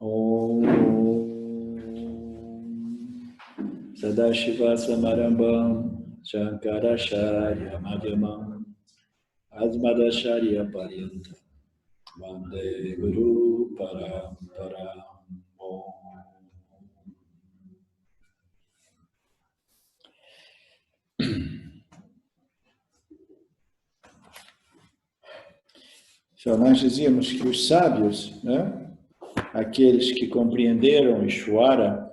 Om Sadashiva Samarambam Shankaracharya Madhyamam Asmadacharya Paryantam Vande Guru Paramparam. Então, nós dizíamos que os sábios, né, aqueles que compreenderam Ishvara,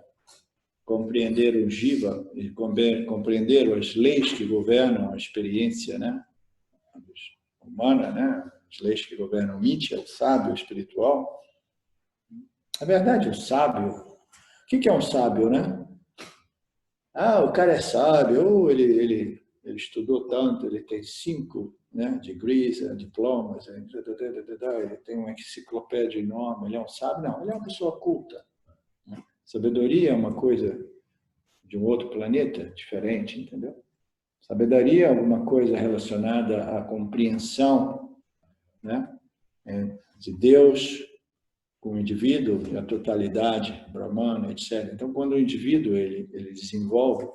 compreenderam Jiva, e compreenderam as leis que governam a experiência, né, humana, né, as leis que governam o Mitya, o sábio espiritual. Na verdade, o sábio, o que é um sábio, né? Ah, o cara é sábio, ele estudou tanto, ele tem 5, né, degrees, diplomas, ele tem uma enciclopédia enorme, ele é um sábio? Não, ele é uma pessoa culta. Sabedoria é uma coisa de um outro planeta, diferente, entendeu? Sabedoria é alguma coisa relacionada à compreensão, né, de Deus com o indivíduo, a totalidade, Brahmana, etc. Então, quando o indivíduo ele desenvolve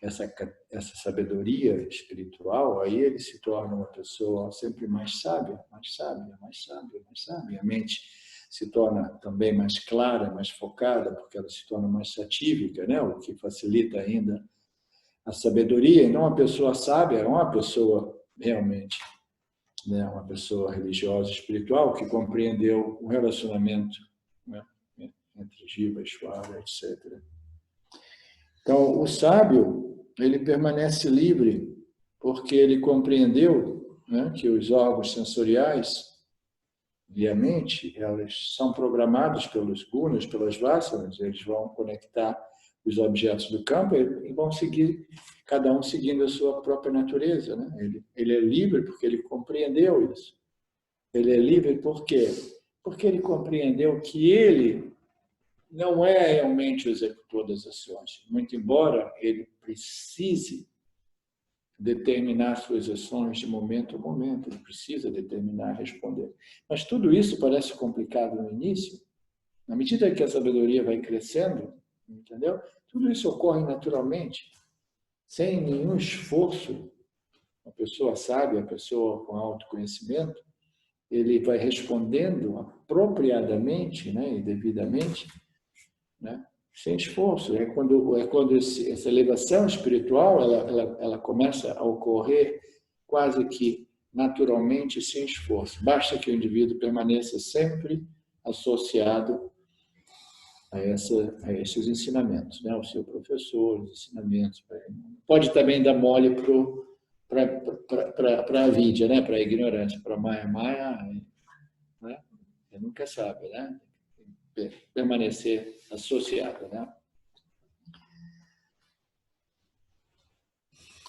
essa sabedoria espiritual, aí ele se torna uma pessoa sempre mais sábia, mais sábia, mais sábia, mais sábia. A mente se torna também mais clara, mais focada, porque ela se torna mais satívica, né? O que facilita ainda a sabedoria. Então, uma pessoa sábia é uma pessoa realmente, né, uma pessoa religiosa, espiritual, que compreendeu o relacionamento, né, entre Jiva, Ishvara, etc. Então, o sábio, ele permanece livre porque ele compreendeu, né, que os órgãos sensoriais e a mente, elas são programados pelos gunas, pelas vasanas, eles vão conectar os objetos do campo e vão seguir, cada um seguindo a sua própria natureza, né? Ele é livre porque ele compreendeu isso. Ele é livre por quê? Porque ele compreendeu que ele não é realmente o executor das ações, muito embora ele precise determinar suas ações de momento a momento, ele precisa determinar, responder. Mas tudo isso parece complicado no início, na medida que a sabedoria vai crescendo, entendeu? Tudo isso ocorre naturalmente, sem nenhum esforço. Uma pessoa sábia, a pessoa com autoconhecimento, ele vai respondendo apropriadamente, né, e devidamente, né, sem esforço. É quando essa elevação espiritual ela começa a ocorrer quase que naturalmente, sem esforço. Basta que o indivíduo permaneça sempre associado a esses ensinamentos, né, ao seu professor, os ensinamentos. Pode também dar mole para a vidya, né, para a ignorância, para a Maya, né, ele nunca sabe, né, permanecer associado, né.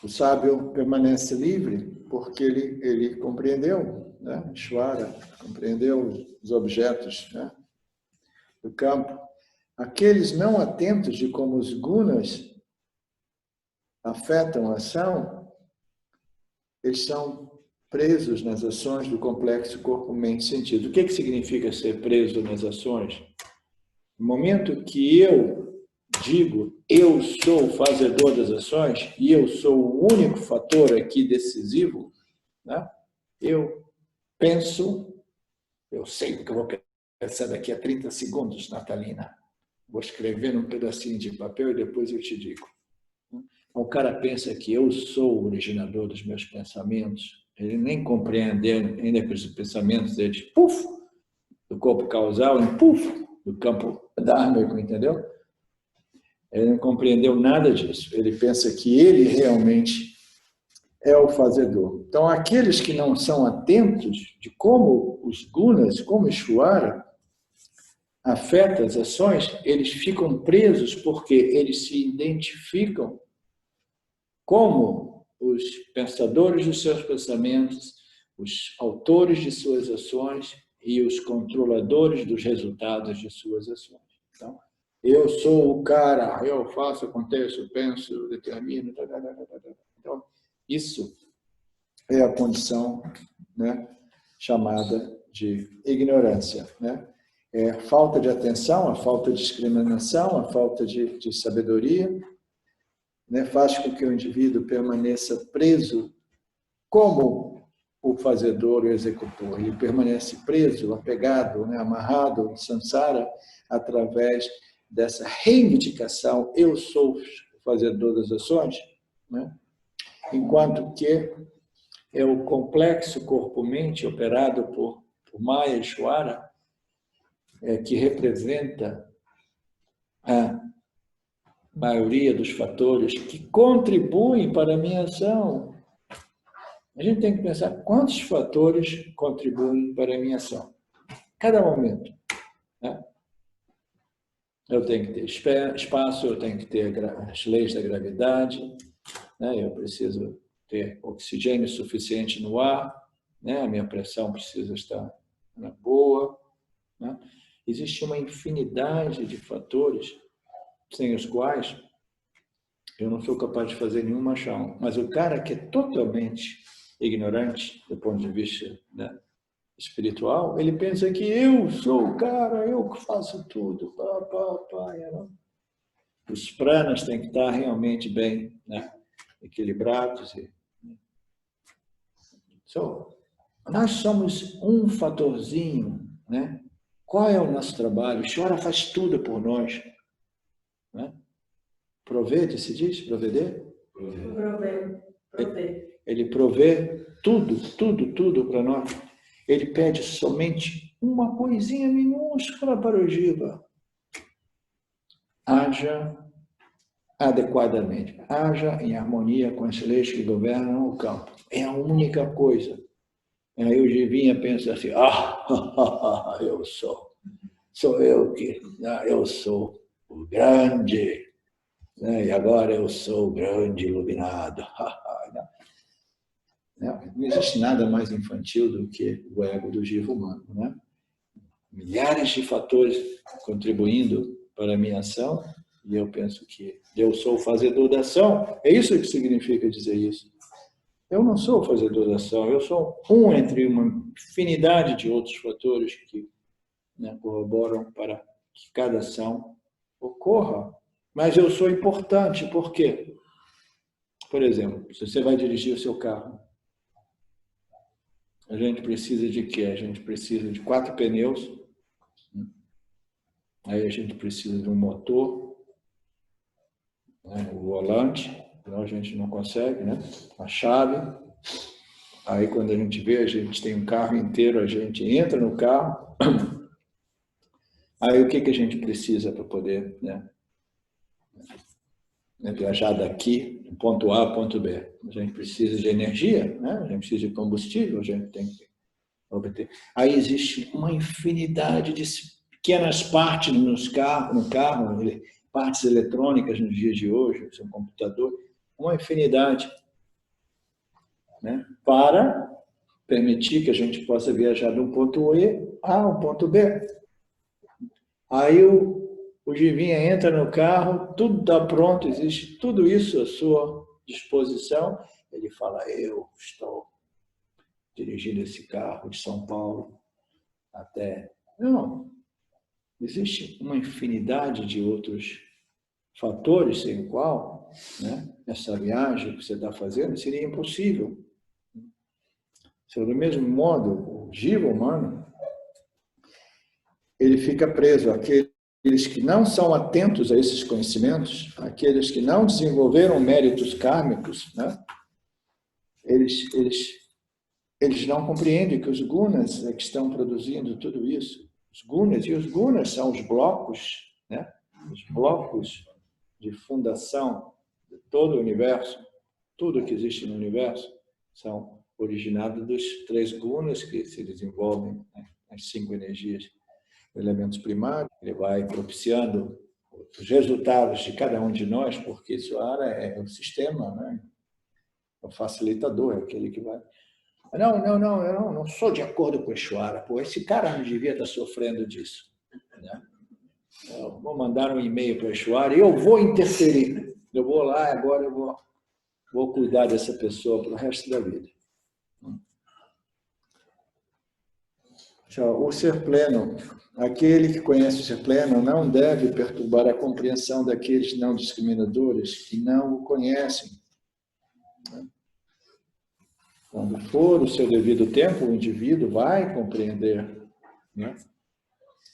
O sábio permanece livre porque ele compreendeu, né, Ishvara, compreendeu os objetos, né, do campo. Aqueles não atentos de como os gunas afetam a ação, eles são presos nas ações do complexo corpo-mente-sentido. O que significa ser preso nas ações? No momento que eu digo, eu sou o fazedor das ações, e eu sou o único fator aqui decisivo, né? Eu penso, eu sei o que eu vou pensar daqui a 30 segundos, Natalina. Vou escrever num pedacinho de papel e depois eu te digo. O cara pensa que eu sou o originador dos meus pensamentos, ele nem compreende ainda que os pensamentos deles, puf, do corpo causal, e puf, do campo dármico, entendeu? Ele não compreendeu nada disso. Ele pensa que ele realmente é o fazedor. Então, aqueles que não são atentos de como os gunas, como Ishvara, afeta as ações, eles ficam presos porque eles se identificam como os pensadores dos seus pensamentos, os autores de suas ações e os controladores dos resultados de suas ações. Então, eu sou o cara, eu faço, aconteço, penso, determino. Então, isso é a condição, né, chamada de ignorância, né? é a falta de atenção, a falta de discriminação, a falta de sabedoria, né? Faz com que o indivíduo permaneça preso como o fazedor, o executor. Ele permanece preso, apegado, né? Amarrado ao samsara, através dessa reivindicação, eu sou o fazedor das ações, né? Enquanto que é o complexo corpo-mente operado por Maya Ishvara, que representa a maioria dos fatores que contribuem para a minha ação. A gente tem que pensar quantos fatores contribuem para a minha ação. Cada momento, né? Eu tenho que ter espaço, eu tenho que ter as leis da gravidade, né? Eu preciso ter oxigênio suficiente no ar, né? A minha pressão precisa estar boa, né? Existe uma infinidade de fatores sem os quais eu não sou capaz de fazer nenhuma ação. Mas o cara que é totalmente ignorante do ponto de vista, né, espiritual, ele pensa que eu sou o cara, eu que faço tudo. Os pranas têm que estar realmente bem, né, equilibrados. Nós somos um fatorzinho, né? Qual é o nosso trabalho? O Ishvara faz tudo por nós, né? Provede, se diz? Proveder? Ele provê tudo para nós. Ele pede somente uma coisinha minúscula para o Jiva. Haja adequadamente. Haja em harmonia com as leis que governam o campo. É a única coisa. Aí o Jivinha pensa assim, eu sou eu que, eu sou o grande, né? E agora eu sou o grande iluminado. Não existe nada mais infantil do que o ego do Jiva humano, né? Milhares de fatores contribuindo para a minha ação, e eu penso que eu sou o fazedor da ação. É isso que significa dizer isso. Eu não sou o fazedor da ação, eu sou um entre uma infinidade de outros fatores que, né, corroboram para que cada ação ocorra. Mas eu sou importante, por quê? Por exemplo, se você vai dirigir o seu carro, a gente precisa de quê? A gente precisa de 4 pneus, aí a gente precisa de um motor, né, o volante, então a gente não consegue, né? A chave. Aí quando a gente vê, a gente tem um carro inteiro, a gente entra no carro. Aí o que a gente precisa para poder, né, viajar daqui, do ponto A ao ponto B? A gente precisa de energia, né? A gente precisa de combustível, a gente tem que obter. Aí existe uma infinidade de pequenas partes no carro, partes eletrônicas nos dias de hoje, seu computador, uma infinidade, né, para permitir que a gente possa viajar de um ponto E a um ponto B. Aí o Jivinha entra no carro, tudo está pronto, existe tudo isso à sua disposição. Ele fala, eu estou dirigindo esse carro de São Paulo até... Não, existe uma infinidade de outros fatores sem o qual, né, essa viagem que você está fazendo seria impossível. Do mesmo modo, o Jiva humano, ele fica preso àqueles que não são atentos a esses conhecimentos, aqueles que não desenvolveram méritos kármicos, né? Eles não compreendem que os gunas é que estão produzindo tudo isso. Os gunas são os blocos, né? Os blocos de fundação de todo o universo. Tudo que existe no universo são originados dos 3 gunas que se desenvolvem, né? As 5 energias, elementos primários. Ele vai propiciando os resultados de cada um de nós, porque Ishvara é o sistema, né? O facilitador, é aquele que vai... Eu não sou de acordo com o Ishvara. Pô, esse cara não devia estar sofrendo disso, né? Eu vou mandar um e-mail para o Ishvara e eu vou interferir. Eu vou lá, agora eu vou cuidar dessa pessoa para o resto da vida. O ser pleno, aquele que conhece o ser pleno não deve perturbar a compreensão daqueles não discriminadores que não o conhecem. Quando for o seu devido tempo, o indivíduo vai compreender, né,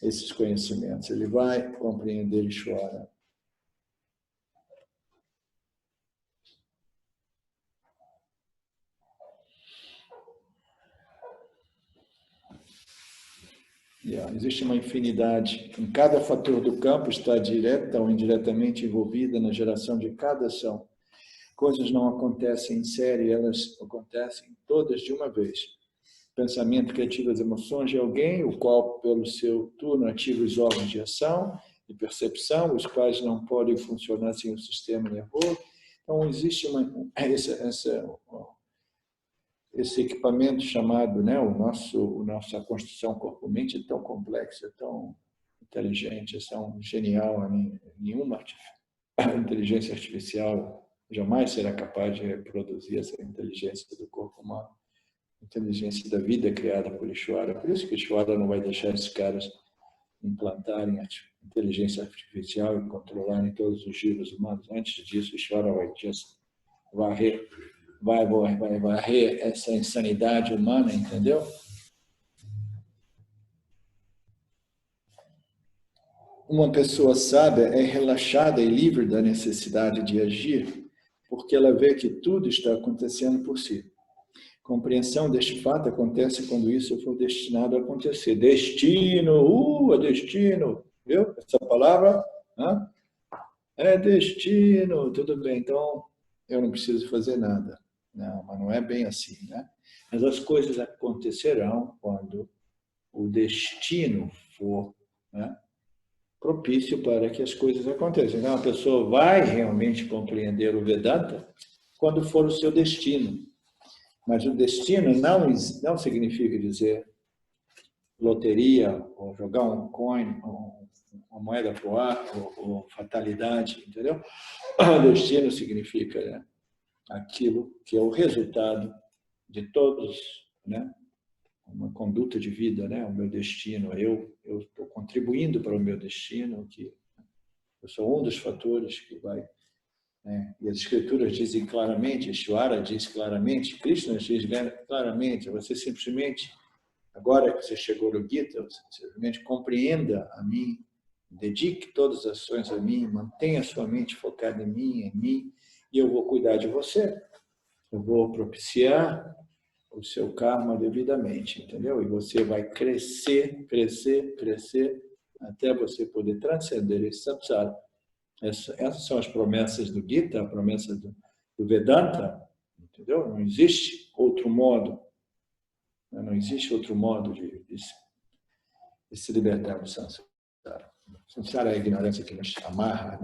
esses conhecimentos, ele vai compreender Ishvara. Existe uma infinidade. Em cada fator do campo está direta ou indiretamente envolvida na geração de cada ação. Coisas não acontecem em série, elas acontecem todas de uma vez. Pensamento que ativa as emoções de alguém, o qual, pelo seu turno, ativa os órgãos de ação e percepção, os quais não podem funcionar sem o sistema nervoso. Então, existe esse equipamento chamado, né, nossa construção corpo-mente é tão complexa, é tão inteligente, é tão genial. Nenhuma inteligência artificial jamais será capaz de reproduzir essa inteligência do corpo humano. A inteligência da vida é criada por Ishvara. Por isso que Ishvara não vai deixar esses caras implantarem a inteligência artificial e controlarem todos os giros humanos. Antes disso, Ishvara vai varrer essa insanidade humana, entendeu? Uma pessoa sábia é relaxada e livre da necessidade de agir, porque ela vê que tudo está acontecendo por si. Compreensão deste fato acontece quando isso for destinado a acontecer. Destino, é destino. Viu? Essa palavra é destino. Tudo bem, então eu não preciso fazer nada. Não, mas não é bem assim, né? Mas as coisas acontecerão quando o destino for, né, propício para que as coisas aconteçam. Então, a pessoa vai realmente compreender o Vedanta quando for o seu destino. Mas o destino não significa dizer loteria, ou jogar um coin, ou uma moeda para o ar, ou fatalidade, entendeu? O destino significa, né, aquilo que é o resultado de todos, né, uma conduta de vida, né, o meu destino. Eu estou contribuindo para o meu destino, que eu sou um dos fatores que vai, né, e as escrituras dizem claramente, Ishvara diz claramente, Krishna diz claramente, você simplesmente, agora que você chegou no Gita, você simplesmente compreenda a mim, dedique todas as ações a mim, mantenha a sua mente focada em mim, e eu vou cuidar de você. Eu vou propiciar o seu karma devidamente, entendeu? E você vai crescer, crescer, crescer, até você poder transcender esse samsara. Essas são as promessas do Gita, a promessa do Vedanta, entendeu? Não existe outro modo, não existe outro modo de se libertar do samsara. Samsara é a ignorância que nos amarra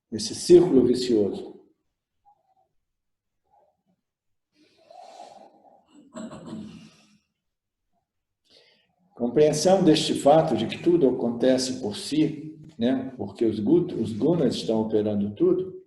nesse círculo vicioso. Compreensão deste fato de que tudo acontece por si, né? Porque os gunas estão operando tudo,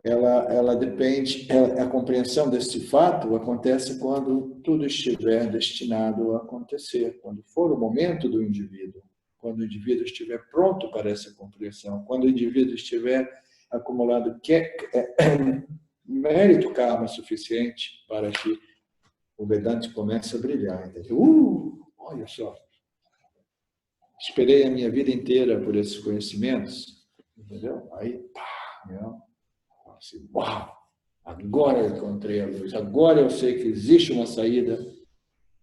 ela depende, a compreensão deste fato acontece quando tudo estiver destinado a acontecer, quando for o momento do indivíduo, quando o indivíduo estiver pronto para essa compreensão, quando o indivíduo estiver acumulado mérito karma suficiente para que o Vedanta comece a brilhar. Olha só, esperei a minha vida inteira por esses conhecimentos, entendeu? Aí, assim, uau, agora eu encontrei a luz, agora eu sei que existe uma saída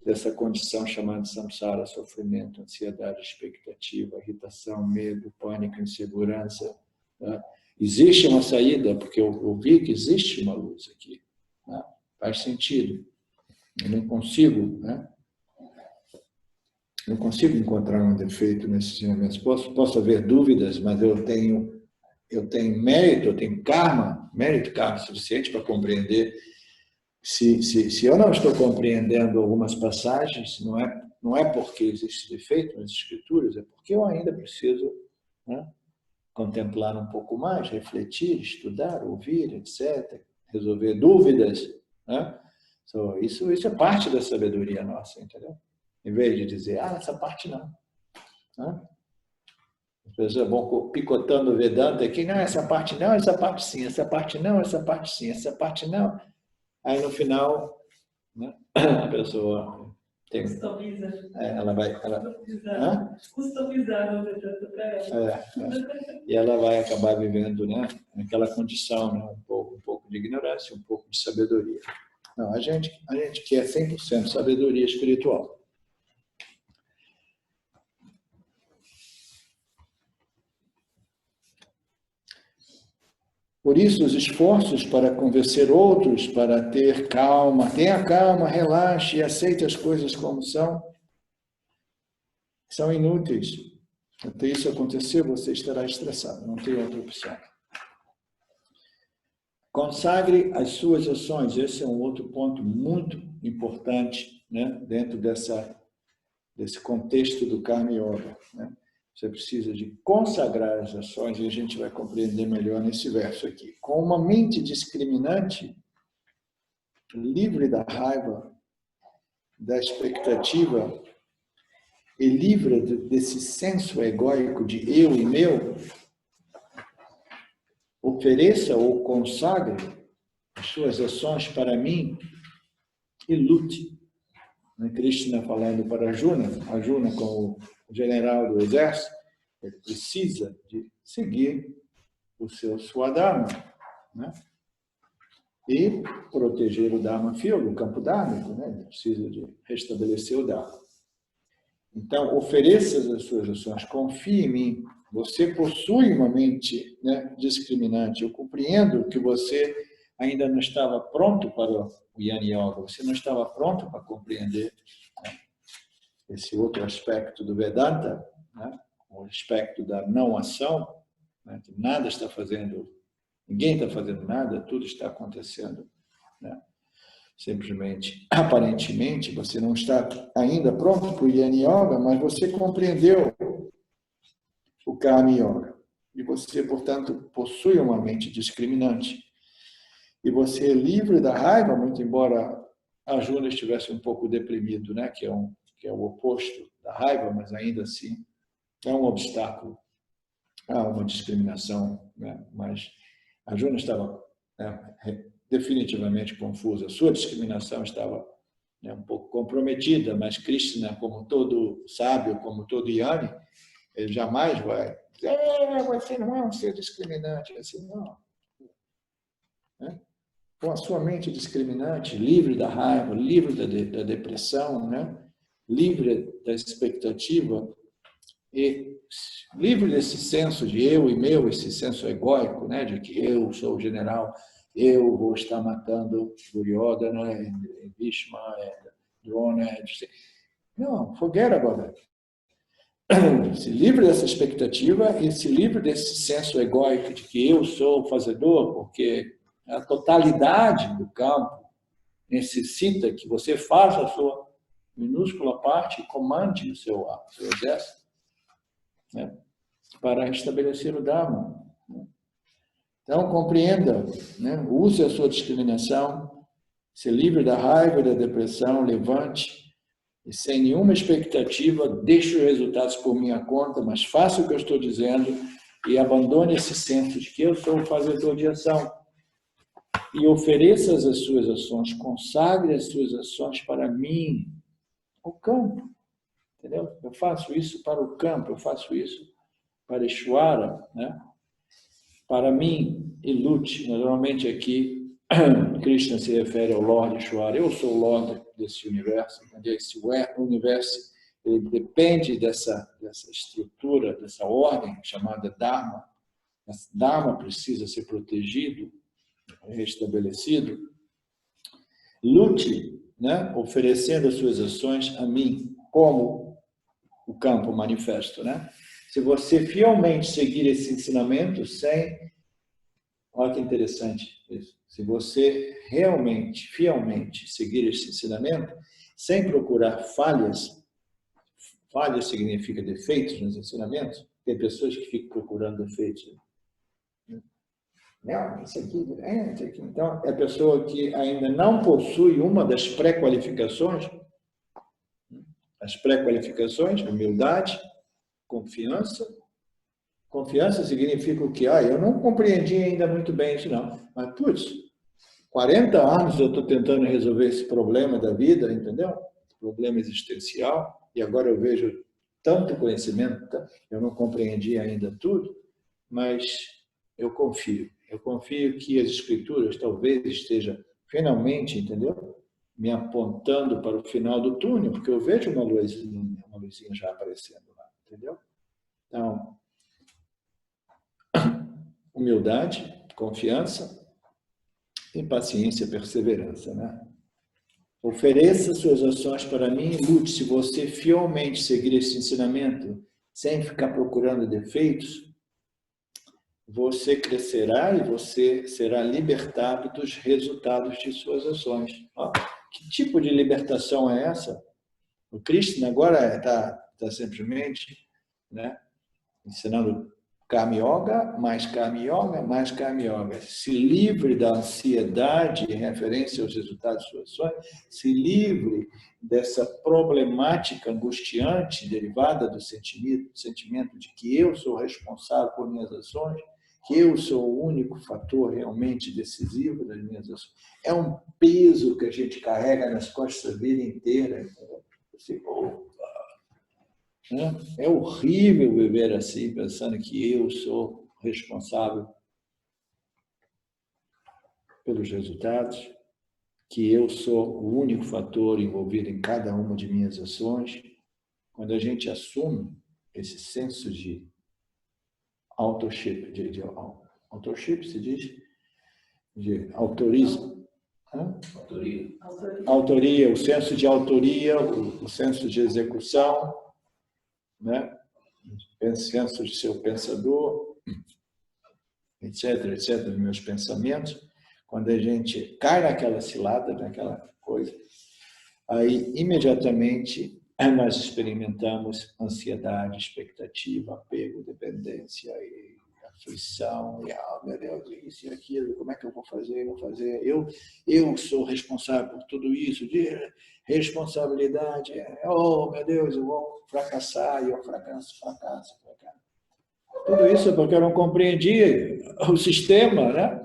dessa condição chamada samsara, sofrimento, ansiedade, expectativa, irritação, medo, pânico, insegurança. Tá? Existe uma saída, porque eu vi que existe uma luz aqui. Tá? Faz sentido. Eu não consigo, né? Não consigo encontrar um defeito nesses ensinamentos. Posso haver dúvidas, mas eu tenho mérito, eu tenho karma suficiente para compreender. Se eu não estou compreendendo algumas passagens, não é porque existe defeito nas escrituras, é porque eu ainda preciso, né, contemplar um pouco mais, refletir, estudar, ouvir, etc., resolver dúvidas, né? Isso é parte da sabedoria nossa, entendeu? Em vez de dizer, essa parte não. As pessoas vão picotando o Vedanta aqui, não, essa parte não, essa parte sim, essa parte não, essa parte sim, essa parte não. Aí no final, né, a pessoa tem... Customiza. Ela vai... Customizar o Vedanta para ela. E ela vai acabar vivendo, né, naquela condição, né, um pouco de ignorância, um pouco de sabedoria. Não, a gente quer 100% sabedoria espiritual. Por isso, os esforços para convencer outros, para ter calma, tenha calma, relaxe e aceite as coisas como são inúteis. Até isso acontecer, você estará estressado, não tem outra opção. Consagre as suas ações, esse é um outro ponto muito importante, né, dentro desse contexto do Karma Yoga, né? Você precisa de consagrar as ações e a gente vai compreender melhor nesse verso aqui. Com uma mente discriminante, livre da raiva, da expectativa e livre desse senso egóico de eu e meu, ofereça ou consagre as suas ações para mim e lute. Krishna falando para Arjuna como o general do exército, ele precisa de seguir o seu Swadharma, né? E proteger o Dharma Field, o campo dármico, né? Ele precisa de restabelecer o Dharma. Então, ofereça as suas ações, confie em mim. Você possui uma mente, né, discriminante. Eu compreendo que você ainda não estava pronto para o Jnana Yoga, você não estava pronto para compreender, né, esse outro aspecto do Vedanta, né, o aspecto da não ação, né, que nada está fazendo, ninguém está fazendo nada, tudo está acontecendo, né? Simplesmente, aparentemente, você não está ainda pronto para o Jnana Yoga, mas você compreendeu o Karma Yoga. E você, portanto, possui uma mente discriminante. E você é livre da raiva, muito embora Arjuna estivesse um pouco deprimido, né? que é o oposto da raiva, mas ainda assim é um obstáculo a uma discriminação, né? Mas Arjuna estava, né, definitivamente confuso. A sua discriminação estava, né, um pouco comprometida, mas Krishna, como todo sábio, como todo Jnani, ele jamais vai dizer, você não é um ser discriminante. Assim, não. Né? Com a sua mente discriminante, livre da raiva, livre da depressão, né? Livre da expectativa e livre desse senso de eu e meu, esse senso egóico, né? De que eu sou o general, eu vou estar matando Duryodhana, Bhishma, Drona, etc. Não, forget about that. Se livre dessa expectativa e se livre desse senso egóico de que eu sou o fazedor, porque a totalidade do campo necessita que você faça a sua minúscula parte e comande o seu exército, né, para restabelecer o Dharma. Então, compreenda, né, use a sua discriminação, se livre da raiva e da depressão, levante e sem nenhuma expectativa, deixe os resultados por minha conta, mas faça o que eu estou dizendo e abandone esse senso de que eu sou o fazedor de ação. E ofereça as suas ações, consagre as suas ações para mim, o campo. Entendeu? Eu faço isso para o campo, eu faço isso para Ishvara, né? Para mim, e lute. Normalmente aqui, Krishna se refere ao Lord Ishvara. Eu sou o Lord desse universo. Esse universo ele depende dessa estrutura, dessa ordem chamada Dharma. Esse Dharma precisa ser protegido, restabelecido. Lute, né, oferecendo as suas ações a mim, como o campo manifesto, né? Se você fielmente seguir esse ensinamento olha que interessante isso. Se você realmente, fielmente seguir esse ensinamento, sem procurar falhas significa defeitos nos ensinamentos, tem pessoas que ficam procurando defeitos. Não, isso aqui, isso aqui. Então, é a pessoa que ainda não possui uma das pré-qualificações, as pré-qualificações, humildade, confiança. Confiança significa o quê? Eu não compreendi ainda muito bem isso, não. Mas, putz, 40 anos eu estou tentando resolver esse problema da vida, entendeu? Esse problema existencial, e agora eu vejo tanto conhecimento, eu não compreendi ainda tudo, mas eu confio. Eu confio que as escrituras talvez estejam finalmente, entendeu? Me apontando para o final do túnel, porque eu vejo uma luzinha já aparecendo lá, entendeu? Então, humildade, confiança e paciência, perseverança, né? Ofereça suas ações para mim e lute. Se você fielmente seguir esse ensinamento, sem ficar procurando defeitos, você crescerá e você será libertado dos resultados de suas ações. Que tipo de libertação é essa? O Krishna agora está simplesmente, né, ensinando Karma Yoga, mais Karma Yoga, mais Karma Yoga. Se livre da ansiedade em referência aos resultados de suas ações, se livre dessa problemática angustiante derivada do sentimento de que eu sou responsável por minhas ações, que eu sou o único fator realmente decisivo das minhas ações. É um peso que a gente carrega nas costas a vida inteira. É horrível viver assim, pensando que eu sou responsável pelos resultados, que eu sou o único fator envolvido em cada uma de minhas ações. Quando a gente assume esse senso de authorship, authorship se diz? De autorismo. Autoria, o senso de autoria, o senso de execução, né? O senso de ser o pensador, etc, etc, dos meus pensamentos. Quando a gente cai naquela cilada, naquela coisa, aí imediatamente nós experimentamos ansiedade, expectativa, apego, dependência e aflição, e meu Deus, isso e aquilo, como é que eu vou fazer, não fazer? Eu sou responsável por tudo isso, de responsabilidade, oh meu Deus, eu vou fracassar, e eu fracasso. Tudo isso porque eu não compreendi o sistema, né?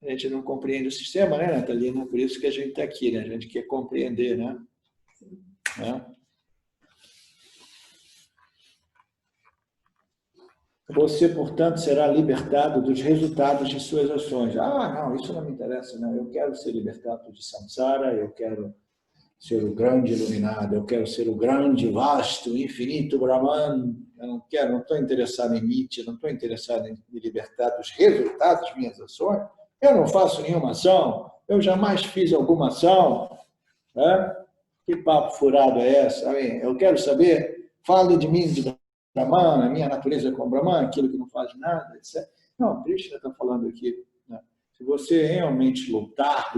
A gente não compreende o sistema, né, Natalina? Por isso que a gente está aqui, né? A gente quer compreender, né? Você, portanto, será libertado dos resultados de suas ações. Não, isso não me interessa, não. Eu quero ser libertado de samsara, eu quero ser o grande iluminado, eu quero ser o grande, vasto, infinito Brahman. Eu não quero, não estou interessado em Nietzsche, não estou interessado em me libertar dos resultados das minhas ações. Eu não faço nenhuma ação, eu jamais fiz alguma ação. Né? Que papo furado é essa? Eu quero saber, fale de mim, de Brahman, a minha natureza com Brahman, aquilo que não faz nada, etc. Não, Krishna está falando aqui. Né? Se você realmente lutar,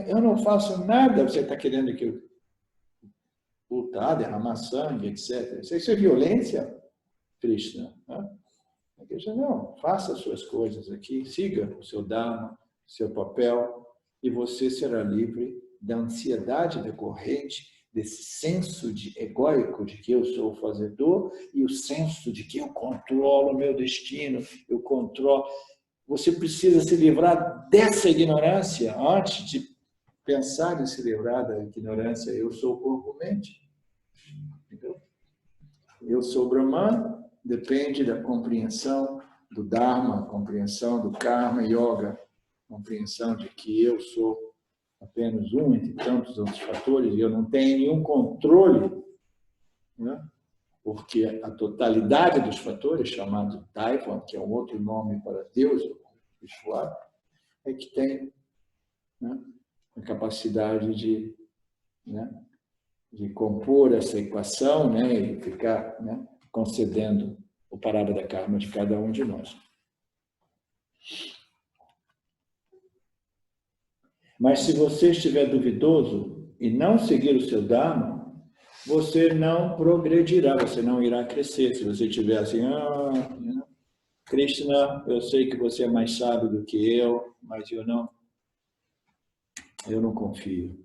eu não faço nada, você está querendo que eu lutar, derramar sangue, etc. Isso é violência, Krishna. Né? Krishna, não, faça as suas coisas aqui, siga o seu dharma, seu papel, e você será livre da ansiedade decorrente desse senso egóico de que eu sou o fazedor e o senso de que eu controlo o meu destino, eu controlo. Você precisa se livrar dessa ignorância antes de pensar em se livrar da ignorância. Eu sou o corpo-mente. Eu sou Brahman, depende da compreensão do Dharma, compreensão do Karma Yoga, compreensão de que eu sou apenas um entre tantos outros fatores e eu não tenho nenhum controle, né? Porque a totalidade dos fatores, chamado Taiwan, que é um outro nome para Deus, Vishwara, é que tem, né, a capacidade de, né, de compor essa equação, né, e ficar, né, concedendo o Parabhada Karma de cada um de nós. Mas se você estiver duvidoso e não seguir o seu Dharma, você não progredirá, você não irá crescer. Se você estiver assim, Krishna, eu sei que você é mais sábio do que eu, mas eu não confio.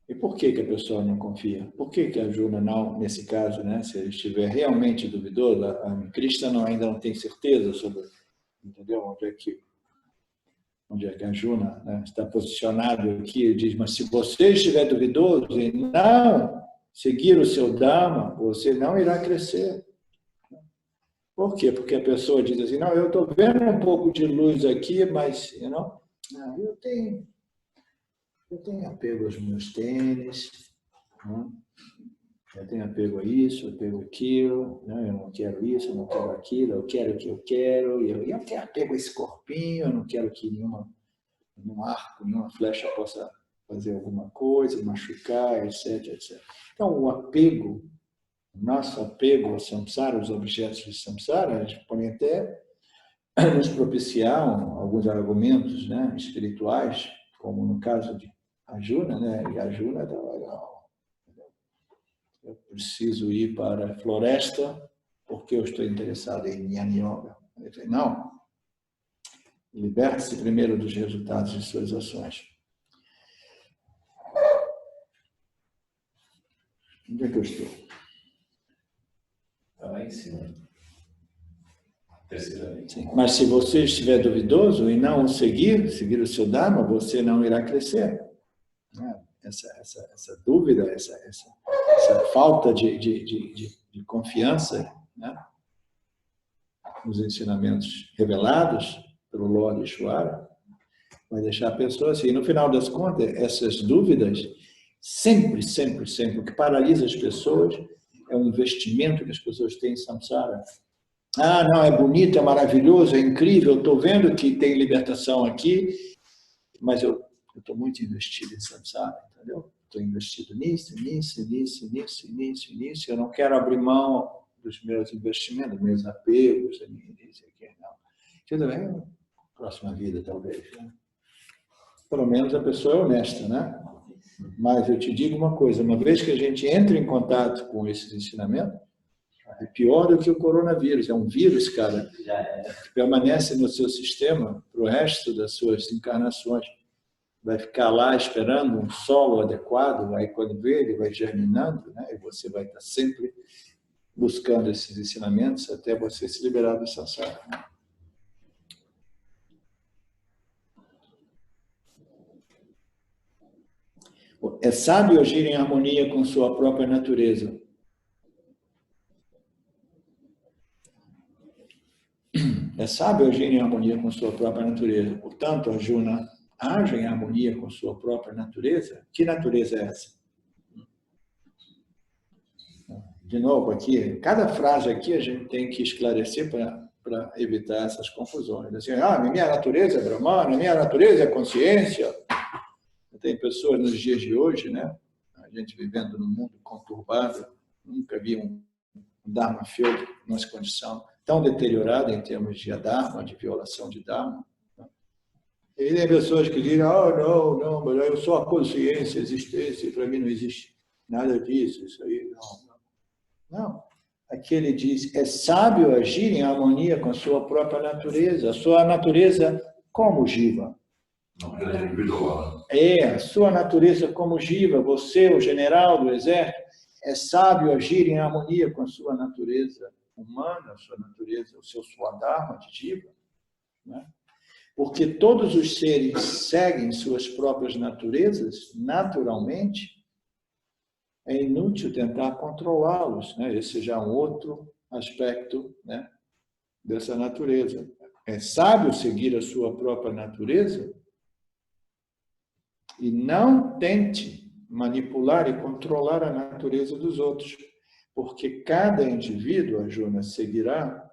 E por que a pessoa não confia? Por que a Arjuna não, nesse caso, né, se ele estiver realmente duvidoso, a Krishna ainda não tem certeza sobre, entendeu? Onde é que a Arjuna, né, está posicionado aqui, ele diz, mas se você estiver duvidoso e não seguir o seu Dharma, você não irá crescer. Por quê? Porque a pessoa diz assim, não, eu estou vendo um pouco de luz aqui, mas eu tenho apego aos meus tênis, né? Eu tenho apego a isso, apego àquilo, né? Eu não quero isso, eu não quero aquilo, eu quero o que eu quero, e eu tenho apego a esse corpinho, eu não quero que nenhum arco, nenhuma flecha possa fazer alguma coisa, machucar, etc, etc. Então, o apego, nosso apego ao samsara, aos objetos de samsara, a gente pode até nos propiciar alguns argumentos, né, espirituais, como no caso de Arjuna, né? E Arjuna estava, eu preciso ir para a floresta porque eu estou interessado em Jnana Yoga. Ele falou, não, liberte-se primeiro dos resultados de suas ações. Onde é que eu estou? Está lá em cima. Terceiramente. Sim. Mas se você estiver duvidoso e não seguir o seu Dharma, você não irá crescer. Essa dúvida, essa falta de confiança, né, nos ensinamentos revelados pelo Lord Ishvara, vai deixar a pessoa assim. E no final das contas, essas dúvidas, sempre, o que paralisa as pessoas é o investimento que as pessoas têm em samsara. Ah, não, é bonito, é maravilhoso, é incrível, eu estou vendo que tem libertação aqui, mas eu estou muito investido em samsara, entendeu? Estou investido nisso, eu não quero abrir mão dos meus investimentos, dos meus apegos, não. Isso também, próxima vida, talvez, né? Pelo menos a pessoa é honesta, né? Mas eu te digo uma coisa, uma vez que a gente entra em contato com esses ensinamentos, é pior do que o coronavírus, é um vírus, cara, que permanece no seu sistema para o resto das suas encarnações. Vai ficar lá esperando um solo adequado, aí quando vê, ele vai germinando, né? E você vai estar sempre buscando esses ensinamentos até você se liberar do samsara. É sábio agir em harmonia com sua própria natureza. É sábio agir em harmonia com sua própria natureza. Portanto, Arjuna age em harmonia com sua própria natureza. Que natureza é essa? De novo, aqui, cada frase aqui a gente tem que esclarecer para evitar essas confusões. Assim, minha natureza é Brahmana, minha natureza é consciência. Tem pessoas nos dias de hoje, né? A gente vivendo num mundo conturbado, nunca vi um Dharma field nessa condição tão deteriorada em termos de adharma, de violação de Dharma. E tem pessoas que dizem, não, mas eu sou a consciência, existência, para mim não existe nada disso, isso aí, não. Aqui ele diz, é sábio agir em harmonia com a sua própria natureza, a sua natureza como Jiva. A sua natureza como Jiva, você, o general do exército, é sábio agir em harmonia com a sua natureza humana, a sua natureza, o seu Swadharma de Jiva, né? Porque todos os seres seguem suas próprias naturezas naturalmente, é inútil tentar controlá-los, né? Esse já é um outro aspecto, né, dessa natureza. É sábio seguir a sua própria natureza e não tente manipular e controlar a natureza dos outros, porque cada indivíduo, Arjuna, seguirá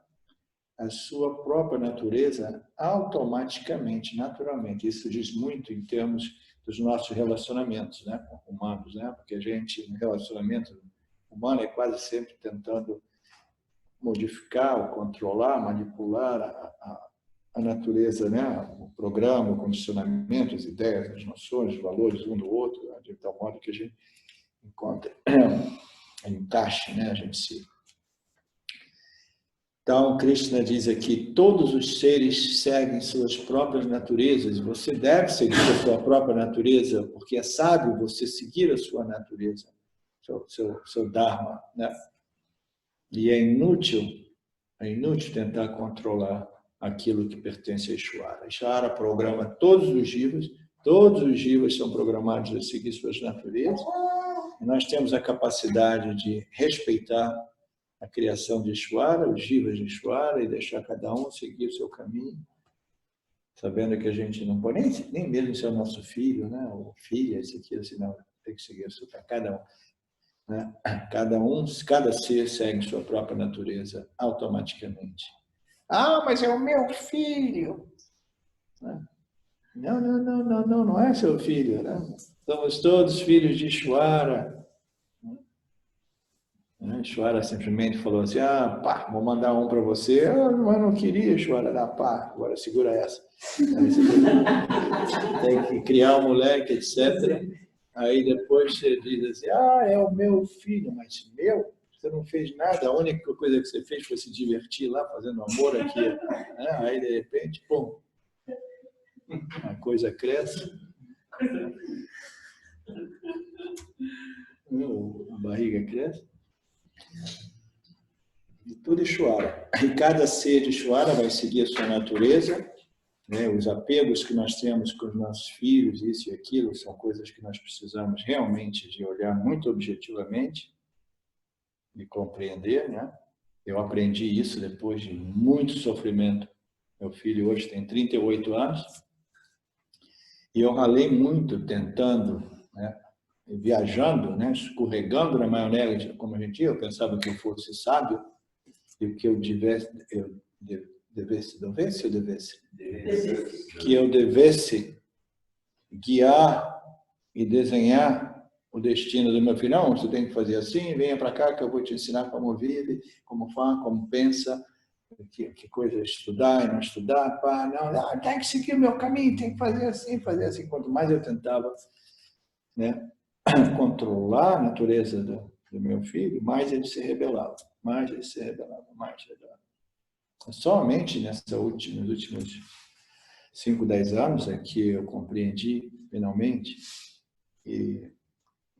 a sua própria natureza automaticamente, naturalmente. Isso diz muito em termos dos nossos relacionamentos, né, humanos, né? Porque a gente, no relacionamento humano, é quase sempre tentando modificar, ou controlar, manipular a natureza, né? O programa, o condicionamento, as ideias, as noções, os valores um do outro, né? De tal modo que a gente encontra encaixe, né? A gente se... Então, Krishna diz aqui, todos os seres seguem suas próprias naturezas. Você deve seguir a sua própria natureza, porque é sábio você seguir a sua natureza, seu Dharma, né? E é inútil tentar controlar aquilo que pertence a Ishvara. Ishvara programa todos os jivas são programados a seguir suas naturezas, e nós temos a capacidade de respeitar a criação de Ishvara, os jivas de Ishvara, e deixar cada um seguir o seu caminho, sabendo que a gente não pode nem mesmo ser o nosso filho, né? Ou filha, esse aqui, senão tem que seguir o seu caminho. Cada um, né? Cada ser segue sua própria natureza automaticamente. Ah, mas é o meu filho. Não é seu filho, né? Somos todos filhos de Ishvara. Ishvara simplesmente falou assim, pá, vou mandar um para você. Mas não queria, Ishvara, dar pá, agora segura essa. Tem que criar um moleque, etc. Aí depois você diz assim, é o meu filho, mas meu? Você não fez nada, a única coisa que você fez foi se divertir lá, fazendo amor aqui. Aí de repente, pum, a coisa cresce. A barriga cresce. E tudo Ishvara. E cada ser de Ishvara vai seguir a sua natureza, né? Os apegos que nós temos com os nossos filhos, isso e aquilo, são coisas que nós precisamos realmente de olhar muito objetivamente e compreender, né? Eu aprendi isso depois de muito sofrimento. Meu filho hoje tem 38 anos e eu ralei muito tentando, né? Viajando, né? Escorregando na maionese, como a gente ia. Eu pensava que eu fosse sábio e que eu devesse guiar e desenhar o destino do meu filho. Não, você tem que fazer assim, venha para cá que eu vou te ensinar como vive, como faz, como pensa, que coisa é estudar e não estudar. Pá, não, tem que seguir o meu caminho, tem que fazer assim, fazer assim. Quanto mais eu tentava, né, controlar a natureza do meu filho, mais ele se rebelava, mais. Somente nos últimos 5, 10 anos é que eu compreendi, finalmente, que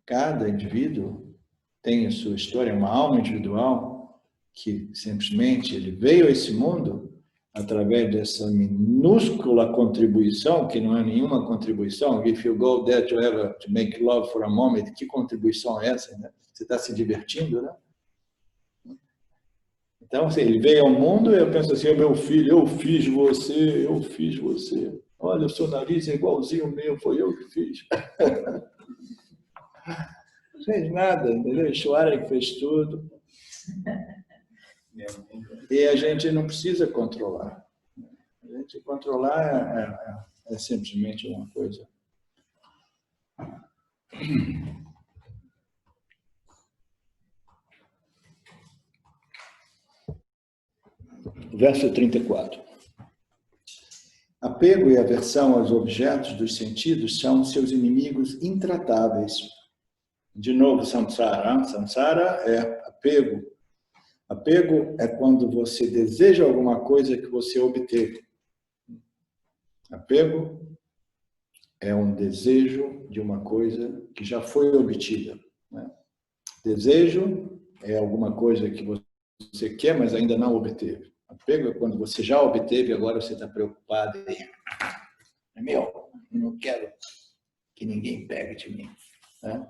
cada indivíduo tem a sua história, uma alma individual, que simplesmente ele veio a esse mundo através dessa minúscula contribuição, que não é nenhuma contribuição. If you go there to make love for a moment, que contribuição é essa, né? Você está se divertindo, né? Então, assim, ele veio ao mundo e eu penso assim, meu filho, eu fiz você. Olha, o seu nariz é igualzinho ao meu, foi eu que fiz. Não fez nada, entendeu? Ishvara que fez tudo. E a gente não precisa controlar. A gente controlar é simplesmente uma coisa. Verso 34. Apego e aversão aos objetos dos sentidos são seus inimigos intratáveis. De novo, samsara. Samsara é apego. Apego é quando você deseja alguma coisa que você obteve. Apego é um desejo de uma coisa que já foi obtida, né? Desejo é alguma coisa que você quer, mas ainda não obteve. Apego é quando você já obteve e agora você está preocupado. É meu, eu não quero que ninguém pegue de mim, né?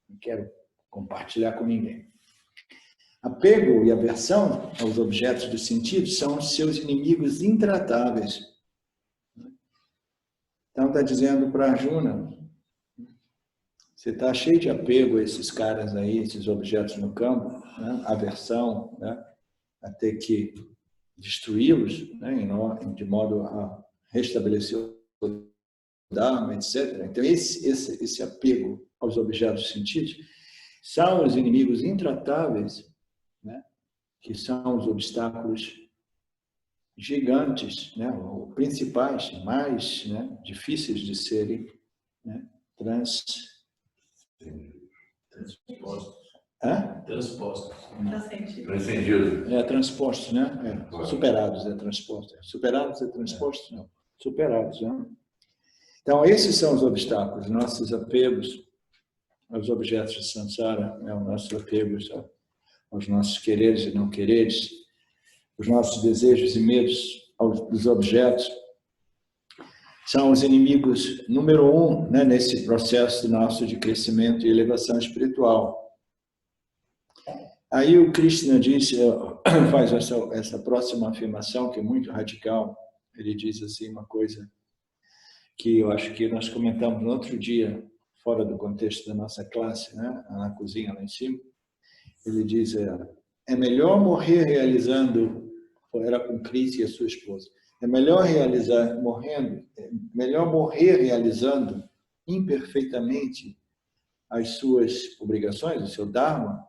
Não quero compartilhar com ninguém. Apego e aversão aos objetos dos sentidos são os seus inimigos intratáveis. Então está dizendo para Arjuna, você está cheio de apego a esses caras aí, esses objetos no campo, né? Aversão, né? A ter que destruí-los, né? De modo a restabelecer o Dharma, etc. Então esse apego aos objetos dos sentidos são os inimigos intratáveis, né? Que são os obstáculos gigantes, né? Ou principais, mais, né? Difíceis de serem, né? Transpostos. Transcendido. Transpostos, né? Superados é transpostos. Superados é transpostos, não. Superados, né? Então, esses são os obstáculos, nossos apegos aos objetos de samsara, né? Os nossos apegos aos nossos quereres e não quereres, os nossos desejos e medos dos objetos, são os inimigos número 1, né, nesse processo nosso de crescimento e elevação espiritual. Aí o Krishna faz essa próxima afirmação, que é muito radical. Ele diz assim uma coisa que eu acho que nós comentamos no outro dia, fora do contexto da nossa classe, né, na cozinha lá em cima. Ele diz, é melhor morrer realizando, era com Cris e a sua esposa, é melhor morrer realizando imperfeitamente as suas obrigações, o seu Dharma,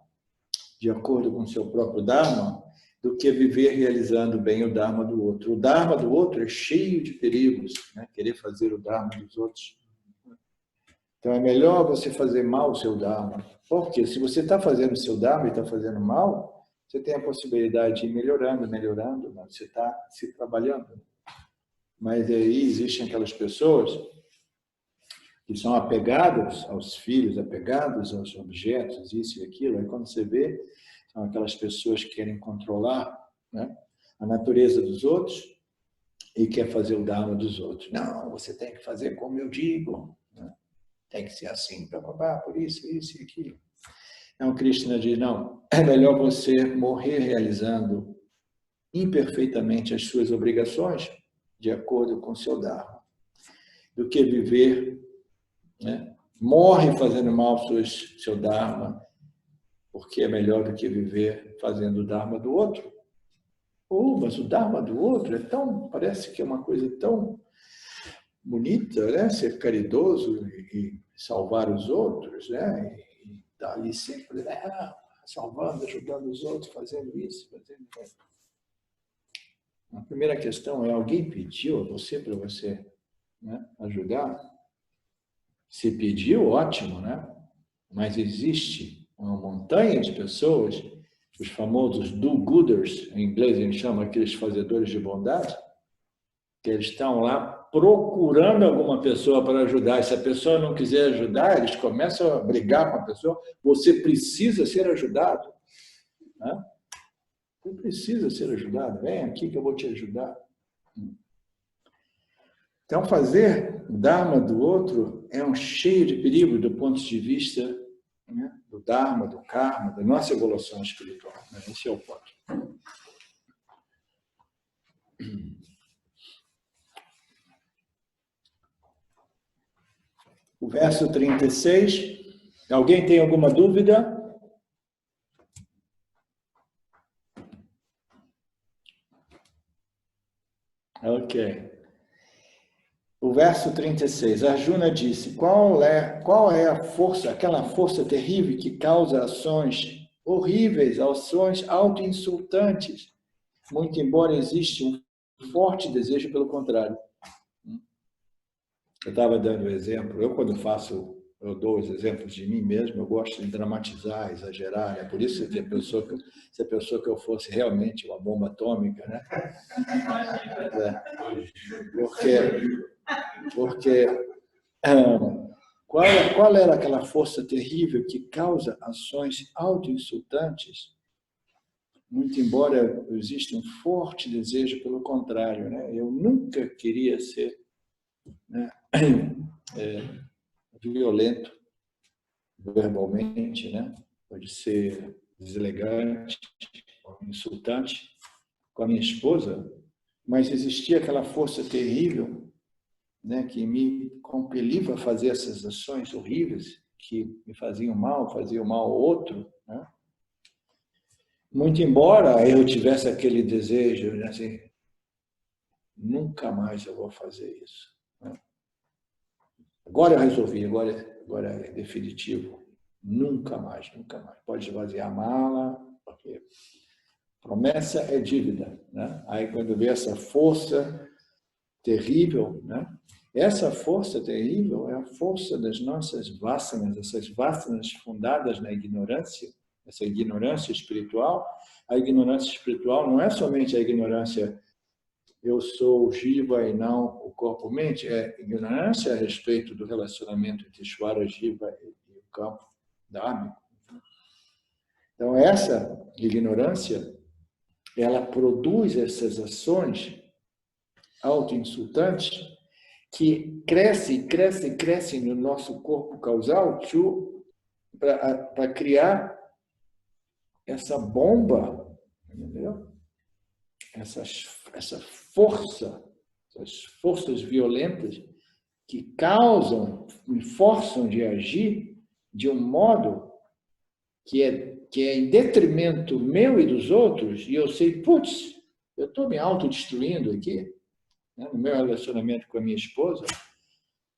de acordo com o seu próprio Dharma, do que viver realizando bem o Dharma do outro. O Dharma do outro é cheio de perigos, né? Querer fazer o Dharma dos outros. Então é melhor você fazer mal o seu Dharma. Porque se você está fazendo o seu Dharma e está fazendo mal, você tem a possibilidade de ir melhorando, né? Você está se trabalhando. Mas aí existem aquelas pessoas que são apegadas aos filhos, apegados aos objetos, isso e aquilo. Aí quando você vê, são aquelas pessoas que querem controlar, né, a natureza dos outros e quer fazer o Dharma dos outros. Não, você tem que fazer como eu digo, né? Tem que ser assim, por isso e aquilo. Então Krishna diz, não, é melhor você morrer realizando imperfeitamente as suas obrigações de acordo com o seu Dharma, do que viver, né? Morre fazendo mal seu Dharma, porque é melhor do que viver fazendo o Dharma do outro. Mas o Dharma do outro parece que é uma coisa tão bonita, né? Ser caridoso e salvar os outros, né? E estar ali sempre, salvando, ajudando os outros, fazendo isso, fazendo isso. A primeira questão é, alguém pediu a você para você, né, ajudar? Se pediu, ótimo, né? Mas existe uma montanha de pessoas, os famosos do-gooders, em inglês a gente chama aqueles fazedores de bondade, que eles estão lá procurando alguma pessoa para ajudar. E se a pessoa não quiser ajudar, eles começam a brigar com a pessoa. Você precisa ser ajudado, né? Você precisa ser ajudado. Vem aqui que eu vou te ajudar. Então, fazer o Dharma do outro é cheio de perigo do ponto de vista, né, do Dharma, do Karma, da nossa evolução espiritual. Esse é o ponto. O verso 36. Alguém tem alguma dúvida? Ok. O verso 36, Arjuna disse, qual é a força, aquela força terrível que causa ações horríveis, ações auto-insultantes, muito embora exista um forte desejo pelo contrário. Eu estava dando exemplo, eu dou os exemplos de mim mesmo, eu gosto de dramatizar, exagerar, é por isso que se a pessoa que eu fosse realmente uma bomba atômica, né? Porque qual era aquela força terrível que causa ações auto-insultantes, muito embora exista um forte desejo pelo contrário, né? Eu nunca queria ser, né, violento verbalmente, né? Pode ser deselegante, insultante com a minha esposa, mas existia aquela força terrível, né, que me compeliva a fazer essas ações horríveis que me faziam mal ao outro, né? Muito embora eu tivesse aquele desejo, né, assim, nunca mais eu vou fazer isso, né? Agora eu resolvi, agora é definitivo. Nunca mais. Pode esvaziar a mala, porque promessa é dívida, né? Aí quando vê essa força terrível, né? Essa força terrível é a força das nossas vasanas, essas vasanas fundadas na ignorância, essa ignorância espiritual. A ignorância espiritual não é somente a ignorância eu sou o Jiva e não o corpo-mente, é ignorância a respeito do relacionamento entre Ishvara, Jiva e o campo dármico. Então, essa ignorância, ela produz essas ações autoinsultantes que crescem no nosso corpo causal para criar essa bomba, entendeu? Essa força, essas forças violentas que causam, me forçam de agir de um modo que é em detrimento meu e dos outros, e eu sei, putz, eu estou me autodestruindo aqui, né, no meu relacionamento com a minha esposa,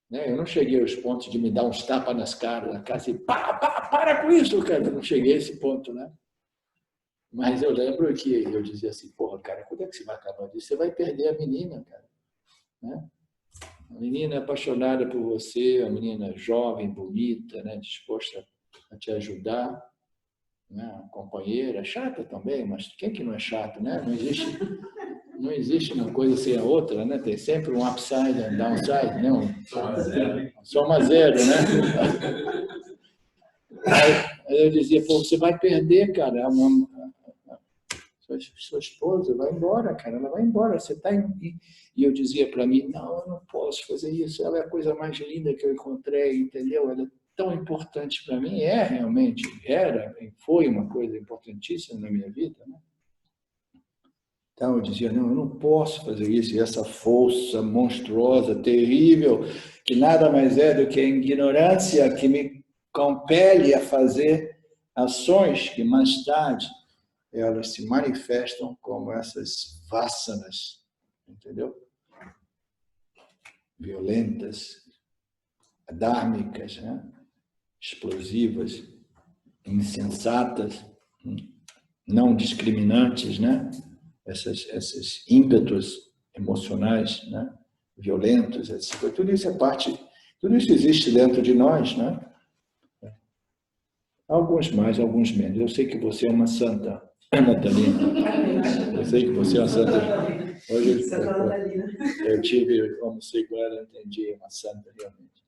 né, eu não cheguei aos pontos de me dar uns tapas nas caras, na casa e para com isso, cara, eu não cheguei a esse ponto, né? Mas eu lembro que eu dizia assim, porra, cara, quando é que você vai acabar disso? Você vai perder a menina, cara. Né? A menina apaixonada por você, a menina jovem, bonita, né? Disposta a te ajudar, né? A companheira, chata também, mas quem que não é chato, né? Não existe uma coisa sem a outra, né? Tem sempre um upside e um downside, né? Soma zero, né? Aí eu dizia, pô, você vai perder, cara, sua esposa vai embora, cara, ela vai embora, você está em... E eu dizia para mim, não, eu não posso fazer isso, ela é a coisa mais linda que eu encontrei, entendeu? Ela é tão importante para mim, realmente, foi uma coisa importantíssima na minha vida, né? Então eu dizia, não, eu não posso fazer isso, e essa força monstruosa, terrível, que nada mais é do que a ignorância que me compele a fazer ações que mais tarde elas se manifestam como essas vassanas, entendeu? Violentas, adármicas, né? Explosivas, insensatas, não discriminantes, né? Esses ímpetos emocionais, né? Violentos, etc. Tudo isso é parte, tudo isso existe dentro de nós, né? Alguns mais, alguns menos. Eu sei que você é uma santa, Natalina. Eu sei que você é uma santa. Hoje eu tive, almocei com ela, entendi, uma santa realmente.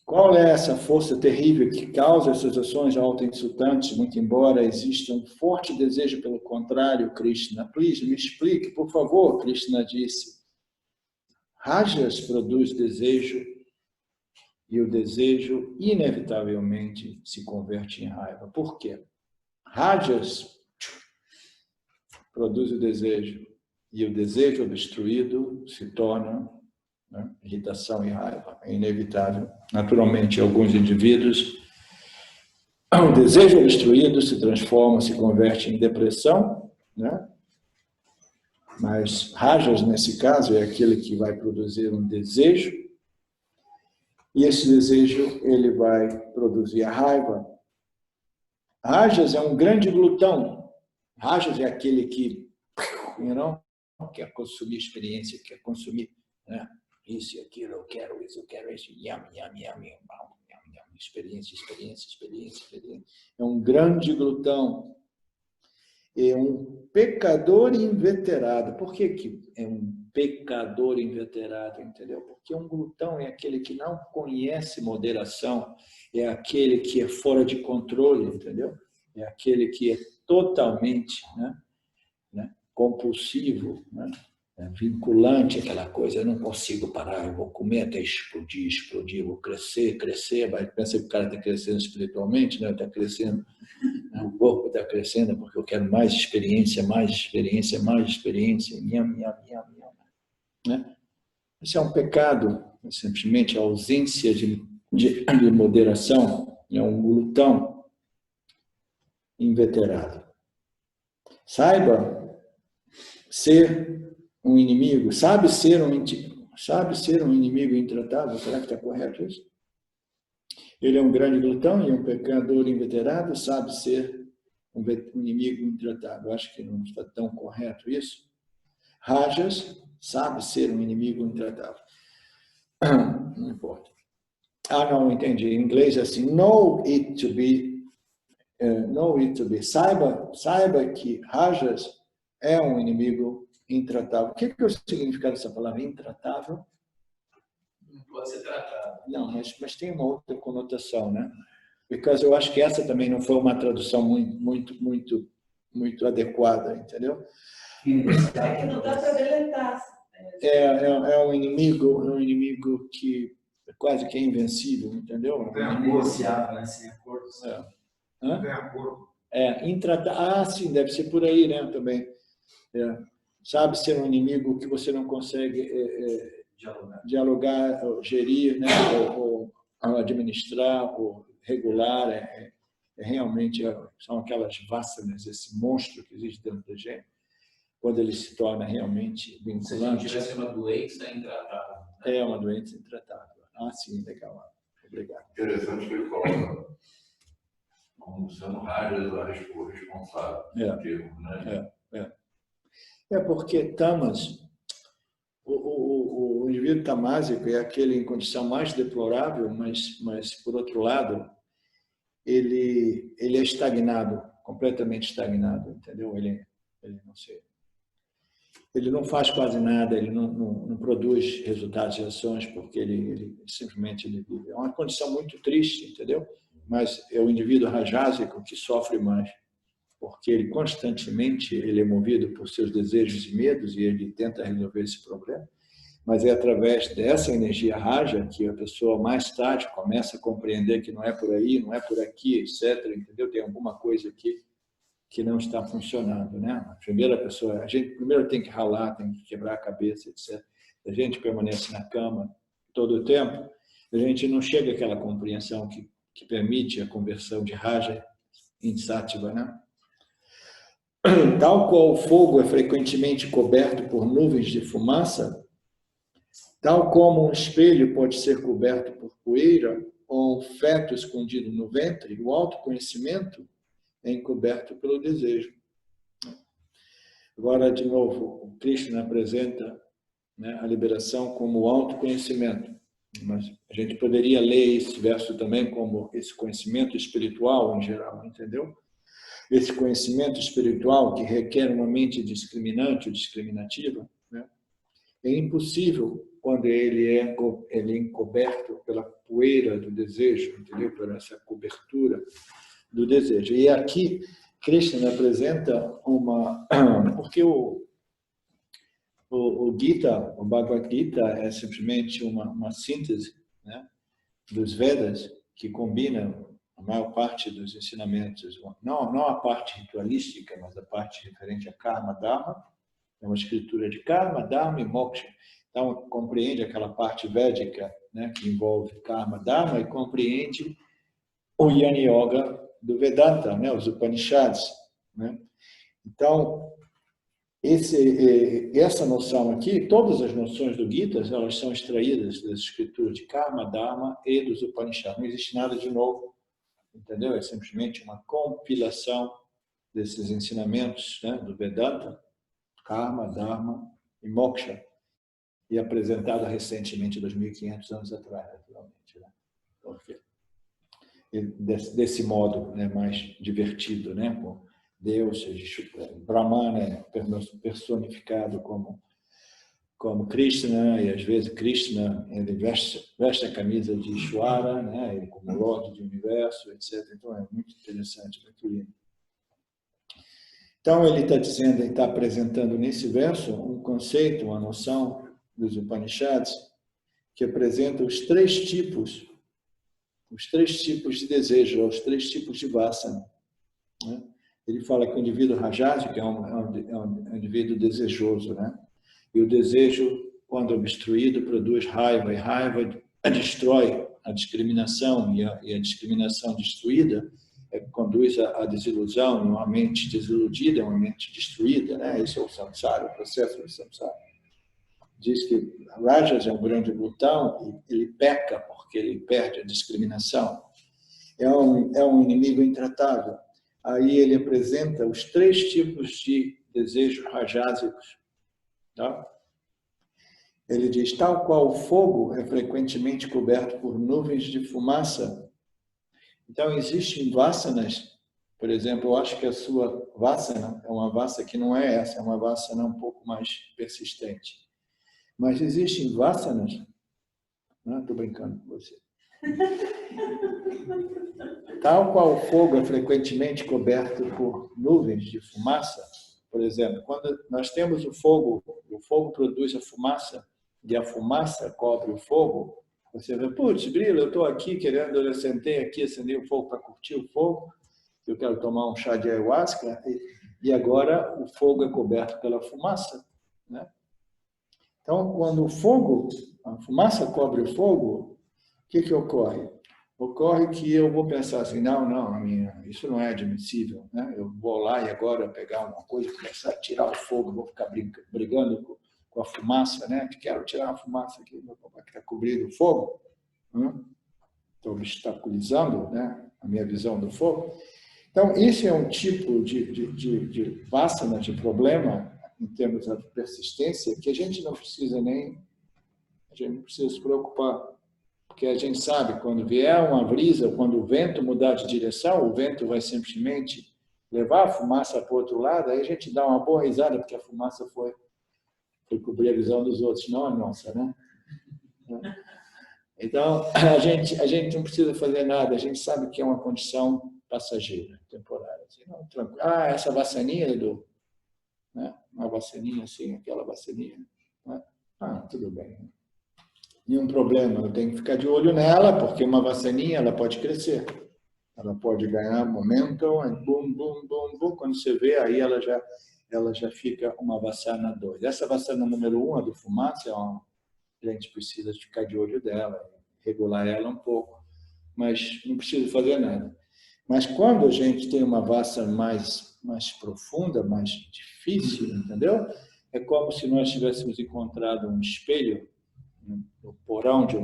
Qual é essa força terrível que causa essas ações autoinsultantes, muito embora exista um forte desejo pelo contrário, Krishna? Please, me explique, por favor, Krishna disse. Rajas produz desejo e o desejo inevitavelmente se converte em raiva. Por quê? Rajas produz o desejo e o desejo obstruído se torna, né, irritação e raiva. É inevitável. Naturalmente, alguns indivíduos, o desejo obstruído se transforma, se converte em depressão, né? Mas rajas, nesse caso, é aquele que vai produzir um desejo e esse desejo ele vai produzir a raiva. Rajas é um grande glutão. Rajas é aquele que, quer consumir experiência, quer consumir, né? Isso e aquilo, eu quero isso, yam, experiência. É um grande glutão. É um pecador inveterado. Por que é um pecador inveterado, entendeu? Porque um glutão é aquele que não conhece moderação, é aquele que é fora de controle, entendeu? É aquele que é totalmente, né, compulsivo, né? Vinculante, aquela coisa, eu não consigo parar, eu vou comer até explodir, vou crescer, vai pensa que o cara está crescendo espiritualmente, né? Está crescendo, né? O corpo está crescendo porque eu quero mais experiência, né? Isso é um pecado, é simplesmente a ausência de moderação, é um glutão inveterado. Saiba ser um inimigo, sabe ser um inimigo intratável, será que está correto isso? Ele é um grande glutão e um pecador inveterado, sabe ser um inimigo intratável. Acho que não está tão correto isso. Rajas sabe ser um inimigo intratável. Não importa. Não, entendi. Em inglês é assim, know it to be, saiba que Rajas é um inimigo intratável. O que é o significado dessa palavra, intratável? Não pode ser tratado. Não, mas tem uma outra conotação, né? Porque eu acho que essa também não foi uma tradução muito adequada, entendeu? É que não dá para deletar. É um inimigo que quase que é invencível, entendeu? Não tem negociável, né? Sem acordos. Não tem acordo. Intratável. Sim, deve ser por aí, né? Também. Sabe ser um inimigo que você não consegue dialogar, ou gerir, né? ou administrar, ou regular. Realmente são aquelas vássanas, esse monstro que existe dentro da gente, quando ele se torna realmente vinculante. Se a gente tivesse uma doença intratável. É uma doença intratável. Sim, legal. Obrigado. Interessante que ele coloca como sendo Rajas o responsável pelo termo, né? Porque tamas, o indivíduo tamásico é aquele em condição mais deplorável, mas por outro lado, ele é estagnado, completamente estagnado, entendeu? Ele não faz quase nada, ele não produz resultados e ações, porque ele simplesmente vive. É uma condição muito triste, entendeu? Mas é o indivíduo rajásico que sofre mais, porque ele constantemente ele é movido por seus desejos e medos e ele tenta resolver esse problema. Mas é através dessa energia raja que a pessoa mais tarde começa a compreender que não é por aí, não é por aqui, etc. Entendeu? Tem alguma coisa aqui que não está funcionando, né? A gente primeiro tem que ralar, tem que quebrar a cabeça, etc. A gente permanece na cama todo o tempo, a gente não chega àquela compreensão que permite a conversão de raja em sattva, né? Tal qual o fogo é frequentemente coberto por nuvens de fumaça, tal como um espelho pode ser coberto por poeira ou um feto escondido no ventre, o autoconhecimento é encoberto pelo desejo. Agora, de novo, o Krishna apresenta, né, a liberação como autoconhecimento. Mas a gente poderia ler esse verso também como esse conhecimento espiritual em geral, entendeu? Esse conhecimento espiritual que requer uma mente discriminante ou discriminativa, né, é impossível quando ele é encoberto pela poeira do desejo, entendeu? Por essa cobertura do desejo. E aqui, Krishna apresenta porque o Gita, o Bhagavad Gita é simplesmente uma síntese, né, dos Vedas que combina a maior parte dos ensinamentos, não a parte ritualística, mas a parte referente a Karma, Dharma, é uma escritura de Karma, Dharma e Moksha. Então, compreende aquela parte védica, né, que envolve Karma, Dharma, e compreende o Jnana Yoga do Vedanta, né, os Upanishads, né? Então, essa noção aqui, todas as noções do Gita, elas são extraídas das escrituras de Karma, Dharma e dos Upanishads. Não existe nada de novo, entendeu? É simplesmente uma compilação desses ensinamentos, né, do Vedanta, Karma, Dharma e Moksha, e apresentada recentemente, 2.500 anos atrás, naturalmente, né? Porque desse modo, né, mais divertido, né, com Deus, Brahmana é personificado como Krishna, e às vezes Krishna ele veste a camisa de Ishvara, né, ele como Lorde do Universo, etc. Então é muito interessante, muito lindo. Então ele está dizendo, ele está apresentando nesse verso um conceito, uma noção dos Upanishads que apresenta os três tipos de desejo, os três tipos de vasana, né? Ele fala que o indivíduo rajásico é um indivíduo desejoso, né? E o desejo, quando obstruído, produz raiva, e raiva destrói a discriminação, e a discriminação destruída conduz à desilusão, e uma mente desiludida é uma mente destruída, né? Esse é o samsara, o processo do samsara. Diz que Rajas é um grande glutão e ele peca porque ele perde a discriminação. É um inimigo intratável. Aí ele apresenta os três tipos de desejos rajásicos, tá? Ele diz, tal qual o fogo é frequentemente coberto por nuvens de fumaça. Então, existem vasanas, por exemplo, eu acho que a sua vasana é uma vasana que não é essa, é uma vasana um pouco mais persistente. Mas existem vasanas, não estou brincando com você. Tal qual o fogo é frequentemente coberto por nuvens de fumaça, por exemplo, quando nós temos o fogo produz a fumaça, e a fumaça cobre o fogo, você vê, putz, Brila, eu estou aqui querendo, eu sentei aqui, acendei o fogo para curtir o fogo, eu quero tomar um chá de ayahuasca, e agora o fogo é coberto pela fumaça, né? Então, quando a fumaça cobre o fogo, o que ocorre? Ocorre que eu vou pensar assim, não, isso não é admissível, né? Eu vou lá e agora pegar uma coisa, começar a tirar o fogo, vou ficar brigando com a fumaça, né? Quero tirar a fumaça aqui, meu papai que está cobrindo o fogo, estou obstaculizando, né, a minha visão do fogo. Então, isso é um tipo de vasana, de problema, em termos de persistência, que a gente não precisa se preocupar. Porque a gente sabe, quando vier uma brisa, quando o vento mudar de direção, o vento vai simplesmente levar a fumaça para o outro lado, aí a gente dá uma boa risada, porque a fumaça foi cobrir a visão dos outros, não a nossa, né? Então, a gente não precisa fazer nada, a gente sabe que é uma condição passageira, temporária. Assim, não, tranquilo. Essa vacininha, Edu, né? Uma vacininha assim, aquela vacininha, né? Tudo bem. Nenhum problema, eu tenho que ficar de olho nela, porque uma vacininha, ela pode crescer. Ela pode ganhar momento, bum, bum, bum, bum. Quando você vê, aí ela já fica uma vacina 2. Essa vacina número 1, a do fumaça, a gente precisa ficar de olho dela, regular ela um pouco, mas não precisa fazer nada. Mas quando a gente tem uma vacina mais profunda, mais difícil, entendeu? É como se nós tivéssemos encontrado um espelho no porão de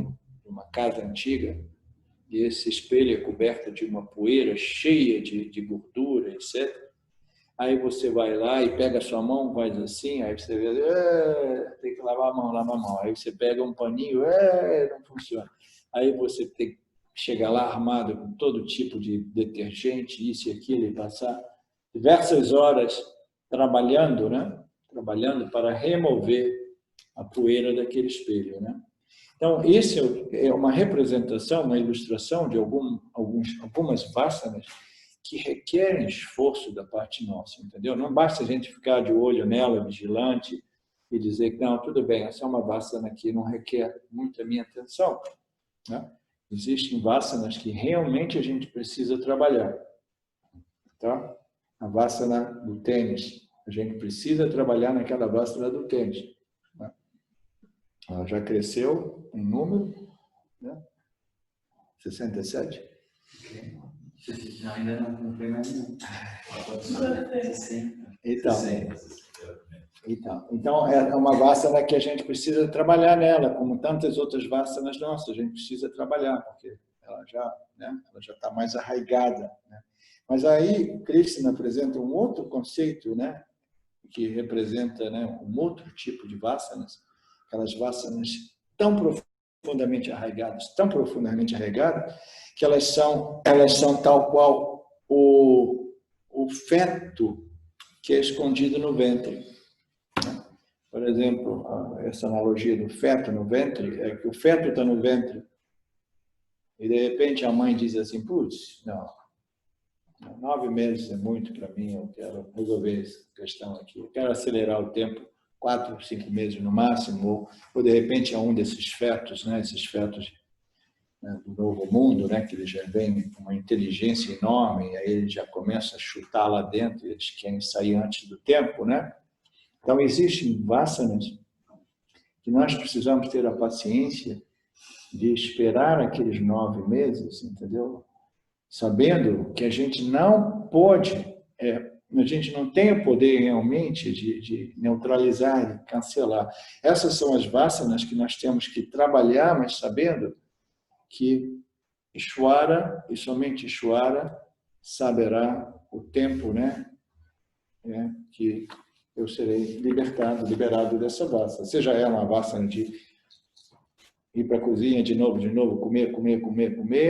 uma casa antiga, e esse espelho é coberto de uma poeira cheia de gordura, etc. Aí você vai lá e pega a sua mão, faz assim, aí você vê, tem que lavar a mão. Aí você pega um paninho, não funciona. Aí você tem que chegar lá armado com todo tipo de detergente, isso e aquilo, e passar diversas horas trabalhando, né? Trabalhando para remover a poeira daquele espelho, né? Então, isso é uma representação, uma ilustração de algumas vasanas que requerem esforço da parte nossa, entendeu? Não basta a gente ficar de olho nela, vigilante, e dizer que, não, tudo bem, essa é uma vasana que não requer muito a minha atenção, né? Existem vasanas que realmente a gente precisa trabalhar, tá? A vasana do tênis, a gente precisa trabalhar naquela vasana do tênis, né? Ela já cresceu em número, né? 67? Não, ainda não foi mais nenhum. Então, é uma vasana que a gente precisa trabalhar nela, como tantas outras vasanas nossas, a gente precisa trabalhar, porque ela já está mais arraigada, né? Mas aí, Krishna apresenta um outro conceito, né, que representa, né, um outro tipo de vasanas, aquelas vasanas tão profundamente arraigadas, que elas são tal qual o feto que é escondido no ventre. Por exemplo, essa analogia do feto no ventre, é que o feto está no ventre e, de repente, a mãe diz assim, putz, não, 9 meses é muito para mim, eu quero resolver essa questão aqui, eu quero acelerar o tempo, 4, 5 meses no máximo, ou de repente é um desses fetos, né, esses fetos, né, do novo mundo, né, que eles já vêm com uma inteligência enorme, e aí eles já começam a chutar lá dentro, eles querem sair antes do tempo, né? Então, existem vasanas que nós precisamos ter a paciência de esperar aqueles 9 meses, entendeu? Sabendo que a gente não pode, a gente não tem o poder realmente de neutralizar, de cancelar. Essas são as vasanas que nós temos que trabalhar, mas sabendo que Ishvara, e somente Ishvara, saberá o tempo, né, que eu serei liberado dessa vassana. Seja ela uma vassana de ir para a cozinha de novo, comer,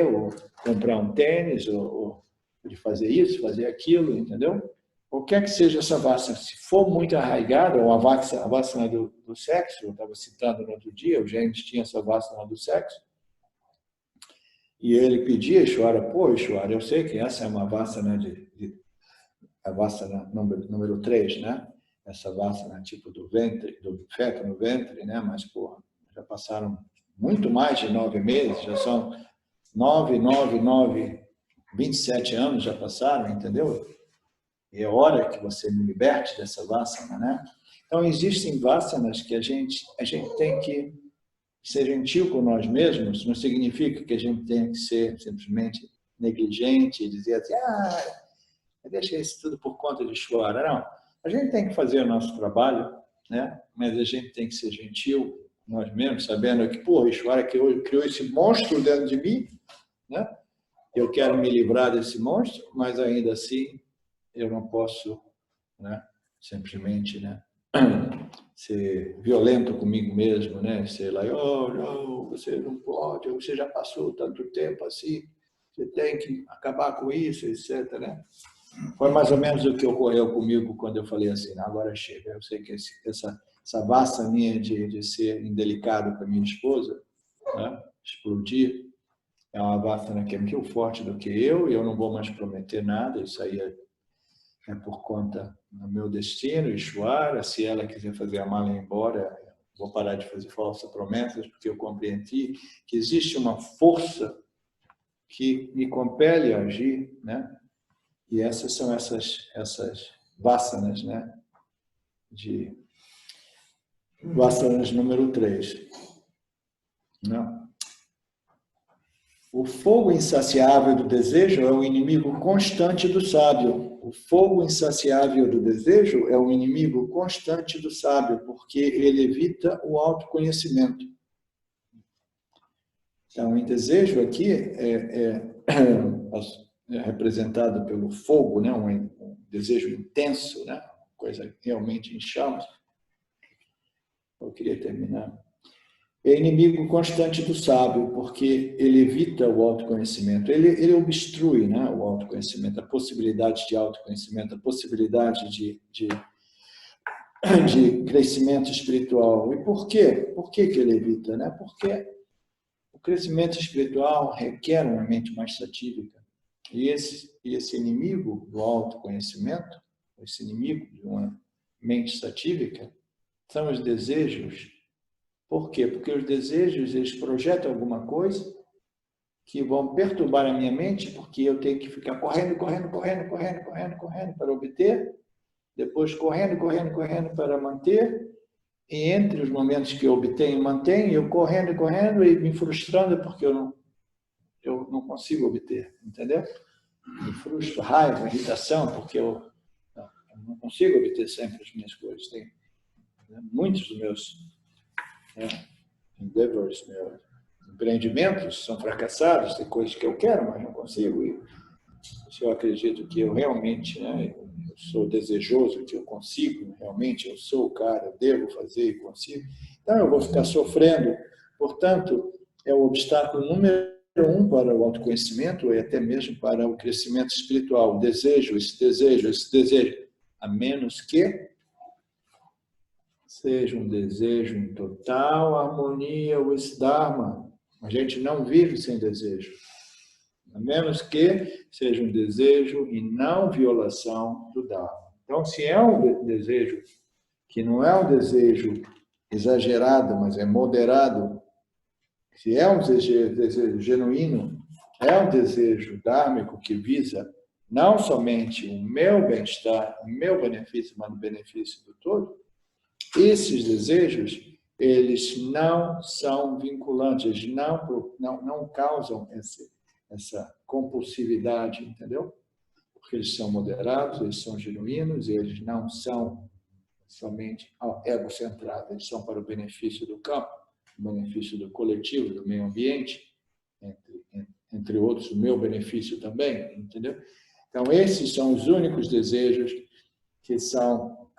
ou comprar um tênis, ou de fazer isso, fazer aquilo, entendeu? Qualquer que seja essa vassana, se for muito arraigada, ou a vassana do sexo, eu estava citando no outro dia, o James tinha essa vassana do sexo, e ele pedia a Ishvara, pô, Ishvara, eu sei que essa é uma vassana a vassana número 3, né? Essa vassana tipo do ventre, do feto no ventre, né? Mas, pô, já passaram muito mais de 9 meses, já são 27 anos já passaram, entendeu? E é hora que você me liberte dessa vassana, né? Então, existem vassanas que a gente tem que ser gentil com nós mesmos, não significa que a gente tenha que ser simplesmente negligente e dizer assim, deixa isso tudo por conta de Ishvara. Não, a gente tem que fazer o nosso trabalho, né? Mas a gente tem que ser gentil com nós mesmos, sabendo que, pô, Ishvara criou esse monstro dentro de mim, né? Eu quero me livrar desse monstro, mas ainda assim eu não posso, né, simplesmente, né, ser violento comigo mesmo, né? Ser lá, não, você não pode, você já passou tanto tempo assim, você tem que acabar com isso, etc, né? Foi mais ou menos o que ocorreu comigo quando eu falei assim, agora chega. Eu sei que essa vassana minha de ser indelicado com a minha esposa, né, explodir, é uma vassana que é muito forte do que eu, e eu não vou mais prometer nada, isso aí é por conta do meu destino, Ishvara. Se ela quiser fazer a mala e ir embora, vou parar de fazer falsas promessas, porque eu compreendi que existe uma força que me compele a agir, né? E essas são essas vassanas, né? Vassanas número 3. Não. O fogo insaciável do desejo é o inimigo constante do sábio. O fogo insaciável do desejo é o inimigo constante do sábio, porque ele evita o autoconhecimento. Então, o desejo aqui é representado pelo fogo, né? Um desejo intenso, né? Coisa realmente em chamas. Eu queria terminar. É inimigo constante do sábio, porque ele evita o autoconhecimento, ele obstrui, né, o autoconhecimento, a possibilidade de autoconhecimento, a possibilidade de crescimento espiritual. E por quê? Por que ele evita? Né? Porque o crescimento espiritual requer uma mente mais satívica. E esse inimigo do autoconhecimento, esse inimigo de uma mente satívica, são os desejos. Por quê? Porque os desejos, eles projetam alguma coisa que vão perturbar a minha mente, porque eu tenho que ficar correndo para obter, depois correndo para manter, e entre os momentos que eu obtenho e mantenho, eu correndo e me frustrando porque eu não consigo obter, entendeu? Me frustro, raiva, irritação, porque eu não consigo obter sempre as minhas coisas. Tem muitos dos meus endeavors, meus empreendimentos são fracassados, tem coisas que eu quero, mas não consigo. E se eu acredito que eu realmente, né, eu sou desejoso, que eu consigo, realmente eu sou o cara, eu devo fazer e consigo, então eu vou ficar sofrendo. Portanto, é o obstáculo número 1 para o autoconhecimento e até mesmo para o crescimento espiritual. O desejo, esse desejo, a menos que seja um desejo em total harmonia ou esse Dharma. A gente não vive sem desejo. A menos que seja um desejo em não violação do Dharma. Então, se é um desejo que não é um desejo exagerado, mas é moderado, se é um desejo genuíno, é um desejo dármico que visa não somente o meu bem-estar, o meu benefício, mas o benefício do todo, esses desejos, eles não são vinculantes, eles não causam essa compulsividade, entendeu? Porque eles são moderados, eles são genuínos, eles não são somente egocentrados, eles são para o benefício do campo, o benefício do coletivo, do meio ambiente, entre outros, o meu benefício também, entendeu? Então, esses são os únicos desejos que são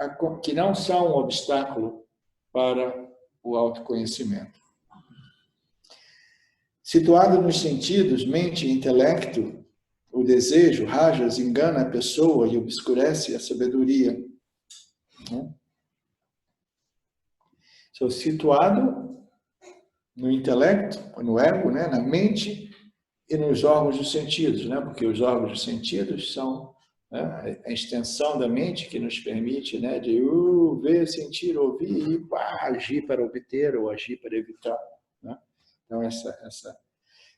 que não são um obstáculo para o autoconhecimento. Situado nos sentidos, mente e intelecto, o desejo, rajas, engana a pessoa e obscurece a sabedoria. Então, situado no intelecto, no ego, né, na mente e nos órgãos dos sentidos, né, porque os órgãos dos sentidos são, né, a extensão da mente que nos permite, né, de ver, sentir, ouvir e agir para obter ou agir para evitar. Né? Então,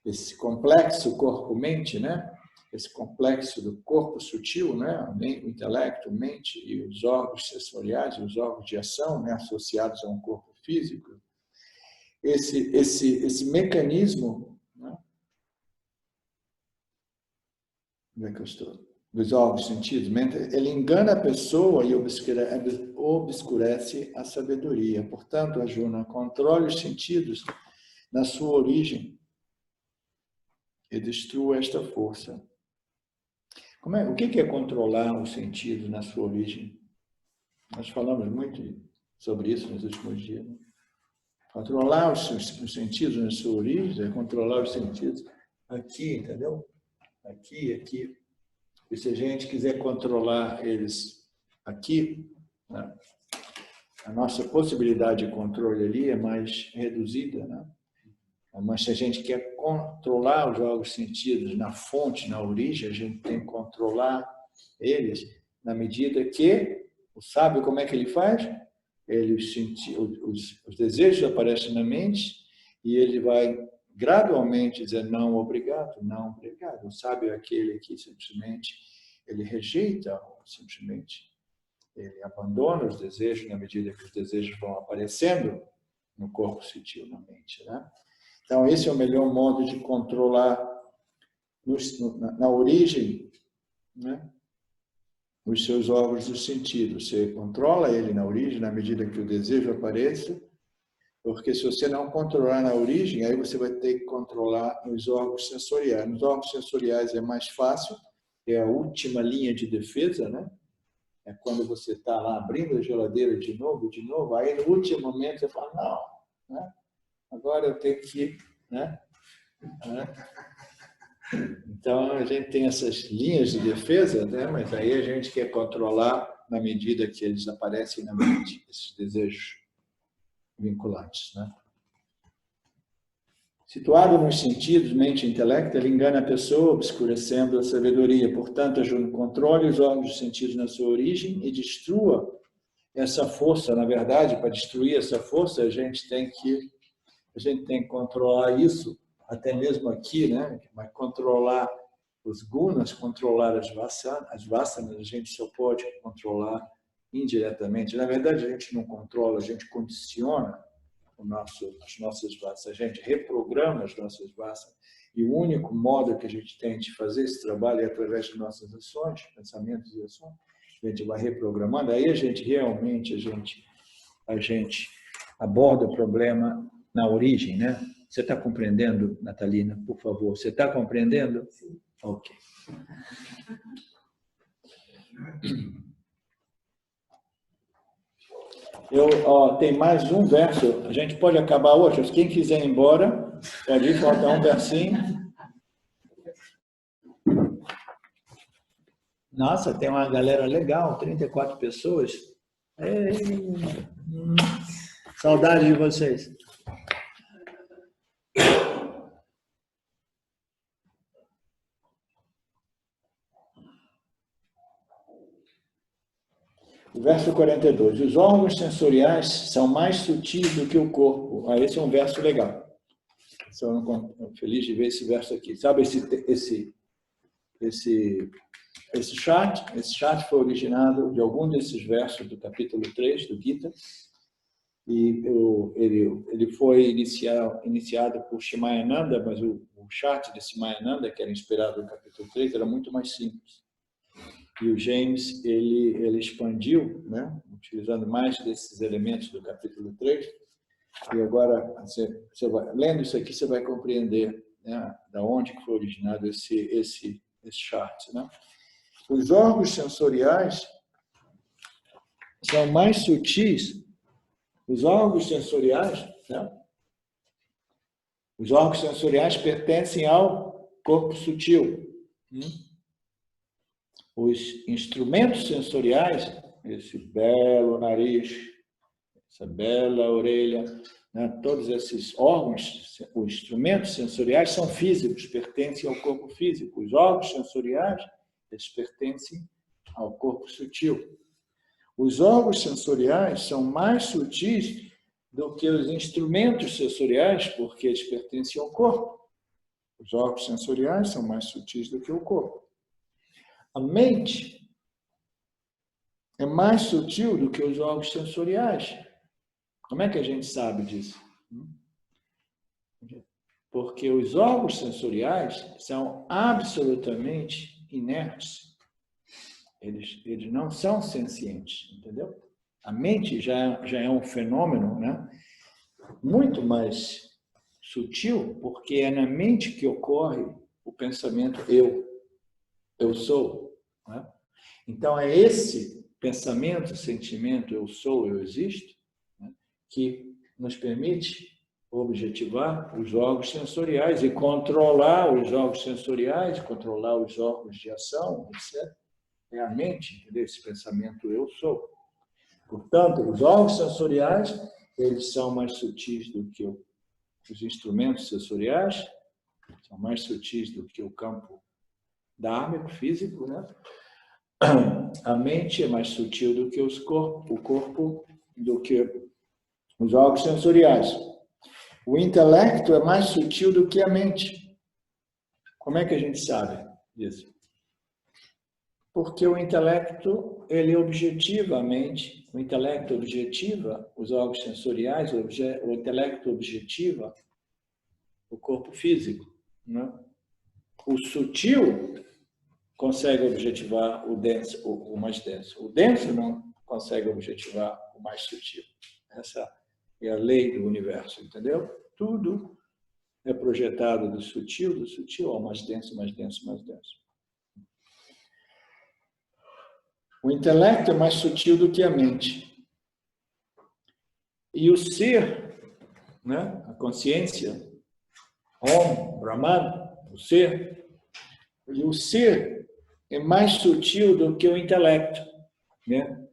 esse complexo corpo-mente, né, esse complexo do corpo sutil, né, o intelecto, mente e os órgãos sensoriais, os órgãos de ação, né, associados a um corpo físico, esse mecanismo, né, onde é que eu estou? Dos órgãos sentidos, ele engana a pessoa e obscurece a sabedoria. Portanto, Arjuna, controle os sentidos na sua origem e destrua esta força. O que é controlar os sentidos na sua origem? Nós falamos muito sobre isso nos últimos dias. Né? Controlar os sentidos na sua origem é controlar os sentidos aqui, entendeu? Aqui. E se a gente quiser controlar eles aqui, né? A nossa possibilidade de controle ali é mais reduzida, né? Mas se a gente quer controlar os órgãos sentidos na fonte, na origem, a gente tem que controlar eles na medida que o sábio, como é que ele faz? Os desejos aparecem na mente e ele vai gradualmente dizer não, obrigado, não, obrigado. O sábio é aquele que simplesmente ele rejeita, simplesmente ele abandona os desejos na medida que os desejos vão aparecendo no corpo sutil, na mente, né? Então, esse é o melhor modo de controlar na origem, né, os seus órgãos do sentido. Você controla ele na origem, na medida que o desejo apareça, porque se você não controlar na origem, aí você vai ter que controlar nos órgãos sensoriais. Nos órgãos sensoriais é mais fácil, é a última linha de defesa, né? É quando você está lá abrindo a geladeira de novo, aí no último momento você fala, não, né? Agora eu tenho que, né? Então, a gente tem essas linhas de defesa, né? Mas aí a gente quer controlar na medida que eles aparecem na mente, esses desejos vinculantes, né? Situado nos sentidos, mente e intelecto, ele engana a pessoa, obscurecendo a sabedoria. Portanto, controle os órgãos dos sentidos na sua origem e destrua essa força. Na verdade, para destruir essa força, a gente tem que controlar isso, até mesmo aqui, né? Mas controlar os gunas, controlar as vasanas, a gente só pode controlar indiretamente. Na verdade, a gente não controla, a gente condiciona as nossas vasanas, a gente reprograma as nossas vasanas. E o único modo que a gente tem de fazer esse trabalho é através de nossas ações, pensamentos e ações. A gente vai reprogramando, aí a gente realmente aborda o problema na origem, né? Você está compreendendo, Natalina? Por favor, você está compreendendo? Sim. Ok. Tem mais um verso, a gente pode acabar hoje. Quem quiser ir embora, pode ir, falta um versinho. Nossa, tem uma galera legal, 34 pessoas. Saudade de vocês. O verso 42. Os órgãos sensoriais são mais sutis do que o corpo. Esse é um verso legal. Estou feliz de ver esse verso aqui. Sabe esse chat? Esse chat foi originado de algum desses versos do capítulo 3 do Gita. E ele foi iniciado por Shimayananda, mas o chat de Shimayananda, que era inspirado no capítulo 3, era muito mais simples. E o James, ele expandiu, né, utilizando mais desses elementos do capítulo 3. E agora, lendo isso aqui, você vai compreender, né, da onde que foi originado esse chart, né? Os órgãos sensoriais são mais sutis. Os órgãos sensoriais, né? Os órgãos sensoriais pertencem ao corpo sutil. Os instrumentos sensoriais, esse belo nariz, essa bela orelha, né? Todos esses órgãos, os instrumentos sensoriais são físicos, pertencem ao corpo físico. Os órgãos sensoriais, eles pertencem ao corpo sutil. Os órgãos sensoriais são mais sutis do que os instrumentos sensoriais, porque eles pertencem ao corpo. Os órgãos sensoriais são mais sutis do que o corpo. A mente é mais sutil do que os órgãos sensoriais. Como é que a gente sabe disso? Porque os órgãos sensoriais são absolutamente inertes. Eles não são sencientes, entendeu? A mente já é um fenômeno, né? Muito mais sutil, porque é na mente que ocorre o pensamento eu sou. Né? Então, é esse pensamento, sentimento, eu sou, eu existo, né? Que nos permite objetivar os órgãos sensoriais e controlar os órgãos sensoriais, controlar os órgãos de ação, etc. É a mente, entendeu? Esse pensamento eu sou. Portanto, os órgãos sensoriais, eles são mais sutis do que os instrumentos sensoriais, são mais sutis do que o campo dármico, físico, né? A mente é mais sutil do que o corpo do que os órgãos sensoriais. O intelecto é mais sutil do que a mente. Como é que a gente sabe disso? Porque o intelecto, ele objetiva a mente, o intelecto objetiva os órgãos sensoriais, o intelecto objetiva o corpo físico. Né? O sutil consegue objetivar o denso, o mais denso. O denso não consegue objetivar o mais sutil. Essa é a lei do universo, entendeu? Tudo é projetado do sutil ao mais denso, mais denso, mais denso. O intelecto é mais sutil do que a mente. E o ser, né? A consciência, Om, Brahman, o ser, e o ser é mais sutil do que o intelecto, né?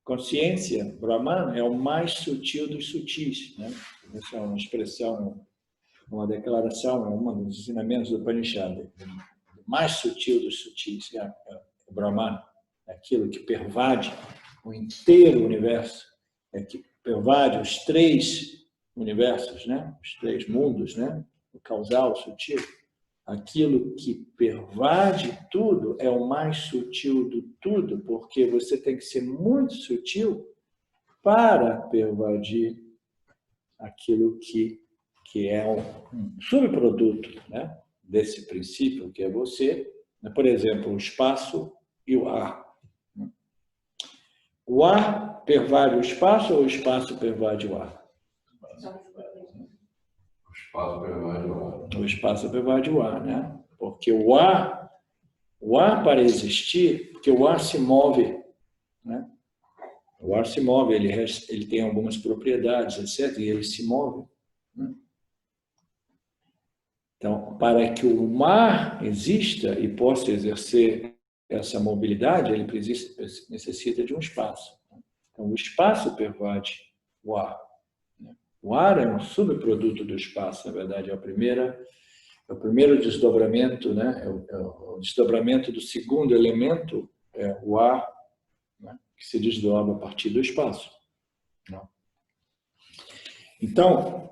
Consciência, Brahman, é o mais sutil dos sutis, né? Essa é uma expressão, uma declaração, é um dos ensinamentos do Upanishad. O mais sutil dos sutis é o Brahman, aquilo que pervade o inteiro universo, que pervade os três universos, né? Os três mundos, né? O causal, o sutil. Aquilo que pervade tudo é o mais sutil do tudo, porque você tem que ser muito sutil para pervadir aquilo que é um subproduto, né? Desse princípio que é você. Por exemplo, o espaço e o ar. O ar pervade o espaço ou o espaço pervade o ar? O espaço pervade o ar. O espaço pervade o ar, né? Porque o ar para existir, porque o ar se move, né? O ar se move, ele tem algumas propriedades, etc., e ele se move. Né? Então, para que o ar exista e possa exercer essa mobilidade, ele necessita de um espaço. Então, o espaço pervade o ar. O ar é um subproduto do espaço, na verdade, é o primeiro desdobramento, né? É o desdobramento do segundo elemento, é o ar, né? Que se desdobra a partir do espaço. Então,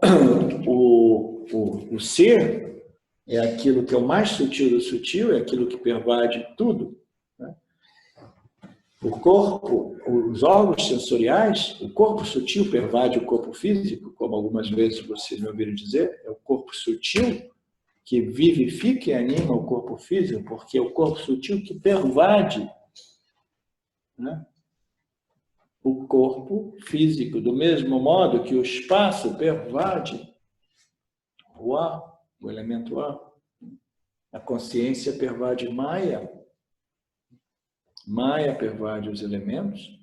o ser é aquilo que é o mais sutil do sutil, é aquilo que pervade tudo. Né? O corpo, os órgãos sensoriais, o corpo sutil pervade o corpo físico, como algumas vezes vocês me ouviram dizer, é o corpo sutil que vivifica e anima o corpo físico, porque é o corpo sutil que pervade, né? O corpo físico, do mesmo modo que o espaço pervade o ar, o elemento ar. A consciência pervade Maya. Maya pervade os elementos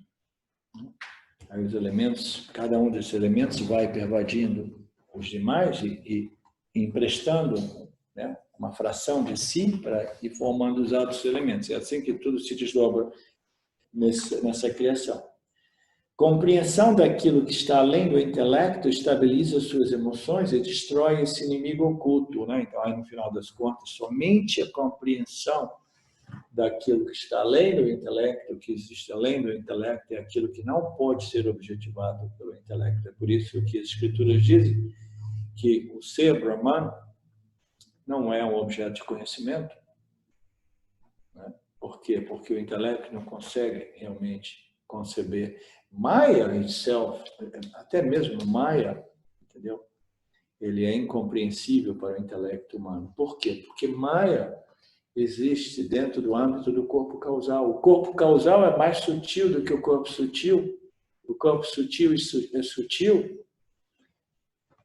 Aí os elementos, cada um desses elementos vai pervadindo os demais e emprestando, né, uma fração de si para ir formando os outros elementos. É assim que tudo se desdobra nessa criação. Compreensão daquilo que está além do intelecto estabiliza suas emoções e destrói esse inimigo oculto, né? Então, aí, no final das contas, somente a compreensão daquilo que está além do intelecto, que existe além do intelecto, é aquilo que não pode ser objetivado pelo intelecto. É por isso que as escrituras dizem que o ser Brahman não é um objeto de conhecimento. Né? Por quê? Porque o intelecto não consegue realmente conceber. Maya itself, até mesmo Maya, entendeu? Ele é incompreensível para o intelecto humano. Por quê? Porque Maya existe dentro do âmbito do corpo causal. O corpo causal é mais sutil do que o corpo sutil. O corpo sutil é sutil.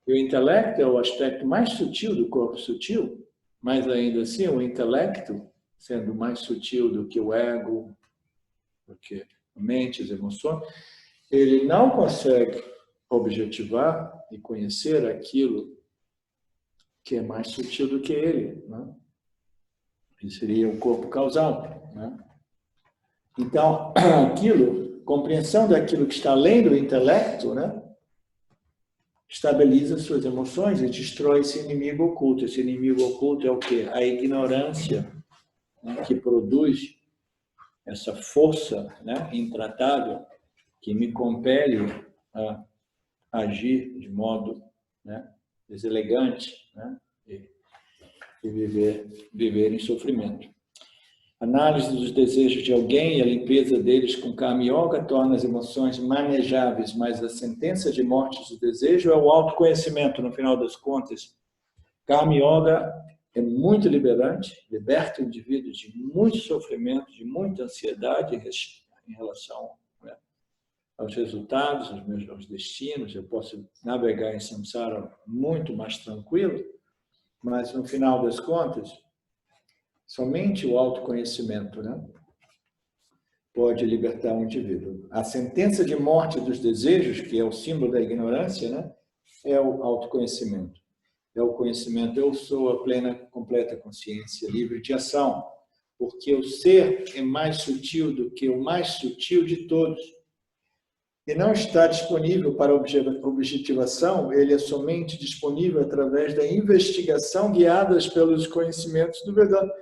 E o intelecto é o aspecto mais sutil do corpo sutil. Mas ainda assim, o intelecto, sendo mais sutil do que o ego, do que a mente, as emoções, ele não consegue objetivar e conhecer aquilo que é mais sutil do que ele, né? Que seria o corpo causal, né? Então, compreensão daquilo que está além do intelecto, né? Estabiliza suas emoções e destrói esse inimigo oculto. Esse inimigo oculto é o quê? A ignorância, né? Que produz essa força, né? Intratável que me compele a agir de modo, né? Deselegante, né? E viver em sofrimento. Análise dos desejos de alguém e a limpeza deles com Karma Yoga torna as emoções manejáveis, mas a sentença de morte do desejo é o autoconhecimento, no final das contas. Karma Yoga é muito liberante, liberta o indivíduo de muito sofrimento, de muita ansiedade em relação, né, aos resultados, aos destinos. Eu posso navegar em samsara muito mais tranquilo, mas no final das contas, somente o autoconhecimento, né, pode libertar o indivíduo. A sentença de morte dos desejos, que é o símbolo da ignorância, né, é o autoconhecimento. É o conhecimento, eu sou a plena, completa consciência livre de ação, porque o ser é mais sutil do que o mais sutil de todos. E não está disponível para objetivação, ele é somente disponível através da investigação guiadas pelos conhecimentos do Vedanta,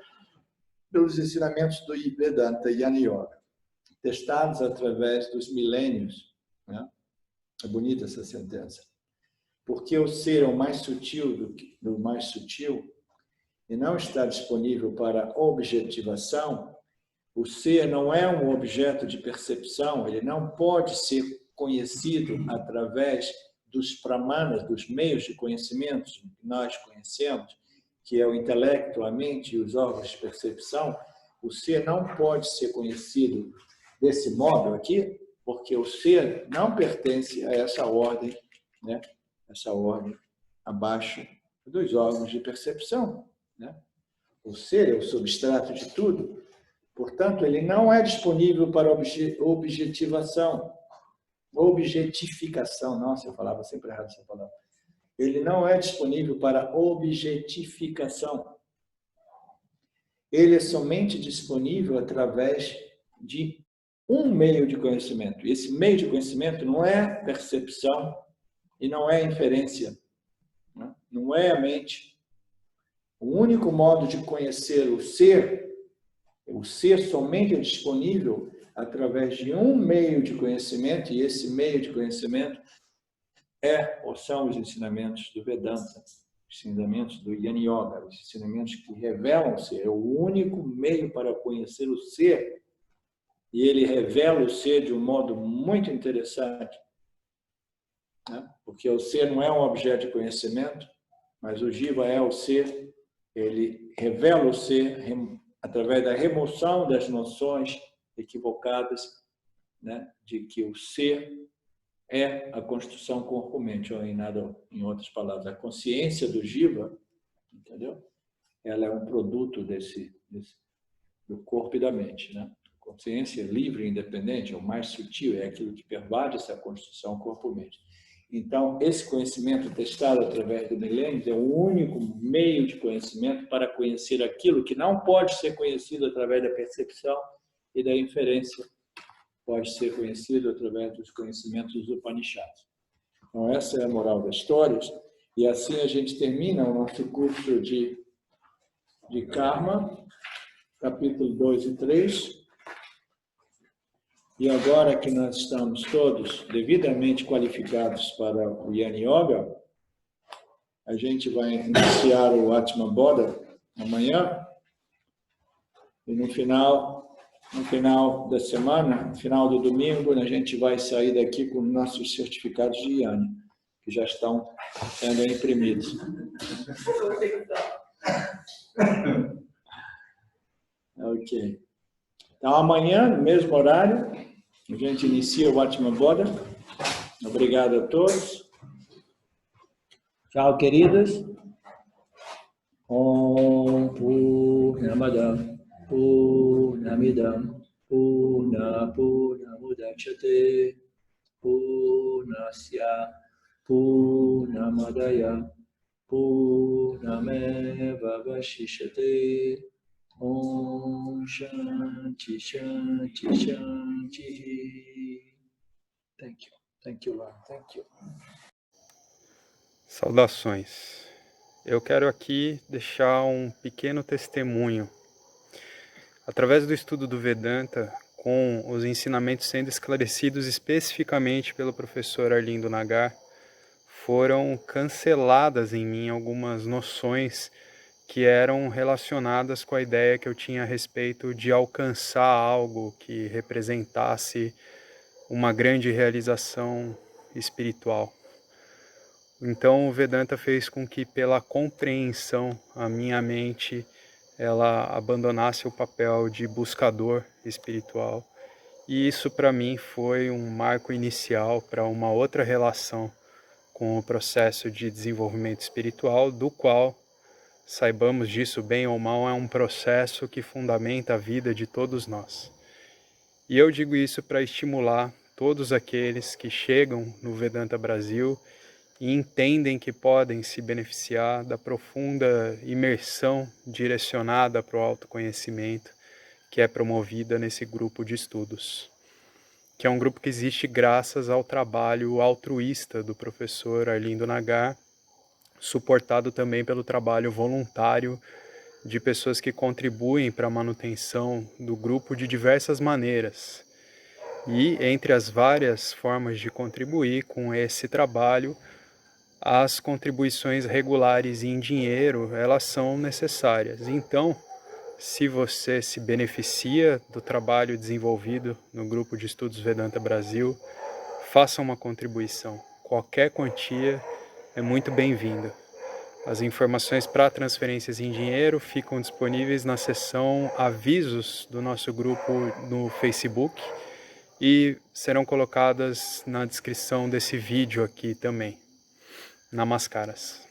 pelos ensinamentos do Vedanta e Jnana Yoga, testados através dos milênios. Né? É bonita essa sentença. Porque o ser é o mais sutil do mais sutil e não está disponível para objetivação, o ser não é um objeto de percepção, ele não pode ser conhecido através dos pramanas, dos meios de conhecimento que nós conhecemos, que é o intelecto, a mente e os órgãos de percepção. O ser não pode ser conhecido desse modo aqui, porque o ser não pertence a essa ordem, né? Essa ordem abaixo dos órgãos de percepção, né? O ser é o substrato de tudo. Portanto, ele não é disponível para objetivação. Objetificação. Nossa, eu falava sempre errado essa palavra. Ele não é disponível para objetificação. Ele é somente disponível através de um meio de conhecimento. E esse meio de conhecimento não é percepção e não é inferência. Não é a mente. O único modo de conhecer o ser somente é disponível através de um meio de conhecimento, e esse meio de conhecimento são os ensinamentos do Vedanta, os ensinamentos do Jnana Yoga, os ensinamentos que revelam o ser. É o único meio para conhecer o ser, e ele revela o ser de um modo muito interessante, né? Porque o ser não é um objeto de conhecimento, mas o Jiva é o ser. Ele revela o ser através da remoção das noções equivocadas, né, de que o ser é a construção corpo-mente, ou em outras palavras, a consciência do Jiva, entendeu? Ela é um produto do corpo e da mente, né? consciência livre e independente, é o mais sutil, é aquilo que pervade essa construção corpo-mente. Então, esse conhecimento testado através do milênios é o único meio de conhecimento para conhecer aquilo que não pode ser conhecido através da percepção e da inferência, pode ser conhecido através dos conhecimentos dos Upanishads. Então, essa é a moral das histórias, e assim a gente termina o nosso curso de Karma, capítulo 2 e 3. E agora que nós estamos todos devidamente qualificados para o Jnana Yoga, a gente vai iniciar o Atma Bodha amanhã, e no final da semana, no final do domingo, a gente vai sair daqui com nossos certificados de Jnana, que já estão sendo imprimidos. Ok. Então, amanhã, no mesmo horário, a gente inicia o Atma Bodha. Obrigado a todos. Tchau, queridas. Om Purnamada Purnamidam Purnamudachyate Purnasya Purnamadaya Purnameva Vashishyate. Om Shanti Shanti Shanti. Thank you, Lord. Thank you. Saudações. Eu quero aqui deixar um pequeno testemunho. Através do estudo do Vedanta, com os ensinamentos sendo esclarecidos especificamente pelo professor Arlindo Nagar, foram canceladas em mim algumas noções que eram relacionadas com a ideia que eu tinha a respeito de alcançar algo que representasse uma grande realização espiritual. Então o Vedanta fez com que, pela compreensão, a minha mente ela abandonasse o papel de buscador espiritual. E isso para mim foi um marco inicial para uma outra relação com o processo de desenvolvimento espiritual, do qual, saibamos disso bem ou mal, é um processo que fundamenta a vida de todos nós. E eu digo isso para estimular todos aqueles que chegam no Vedanta Brasil e entendem que podem se beneficiar da profunda imersão direcionada para o autoconhecimento que é promovida nesse grupo de estudos, que é um grupo que existe graças ao trabalho altruísta do professor Arlindo Nagar, suportado também pelo trabalho voluntário de pessoas que contribuem para a manutenção do grupo de diversas maneiras. E entre as várias formas de contribuir com esse trabalho, as contribuições regulares em dinheiro, elas são necessárias. Então, se você se beneficia do trabalho desenvolvido no Grupo de Estudos Vedanta Brasil, faça uma contribuição. Qualquer quantia é muito bem-vinda. As informações para transferências em dinheiro ficam disponíveis na seção Avisos do nosso grupo no Facebook e serão colocadas na descrição desse vídeo aqui também. Namaskaras.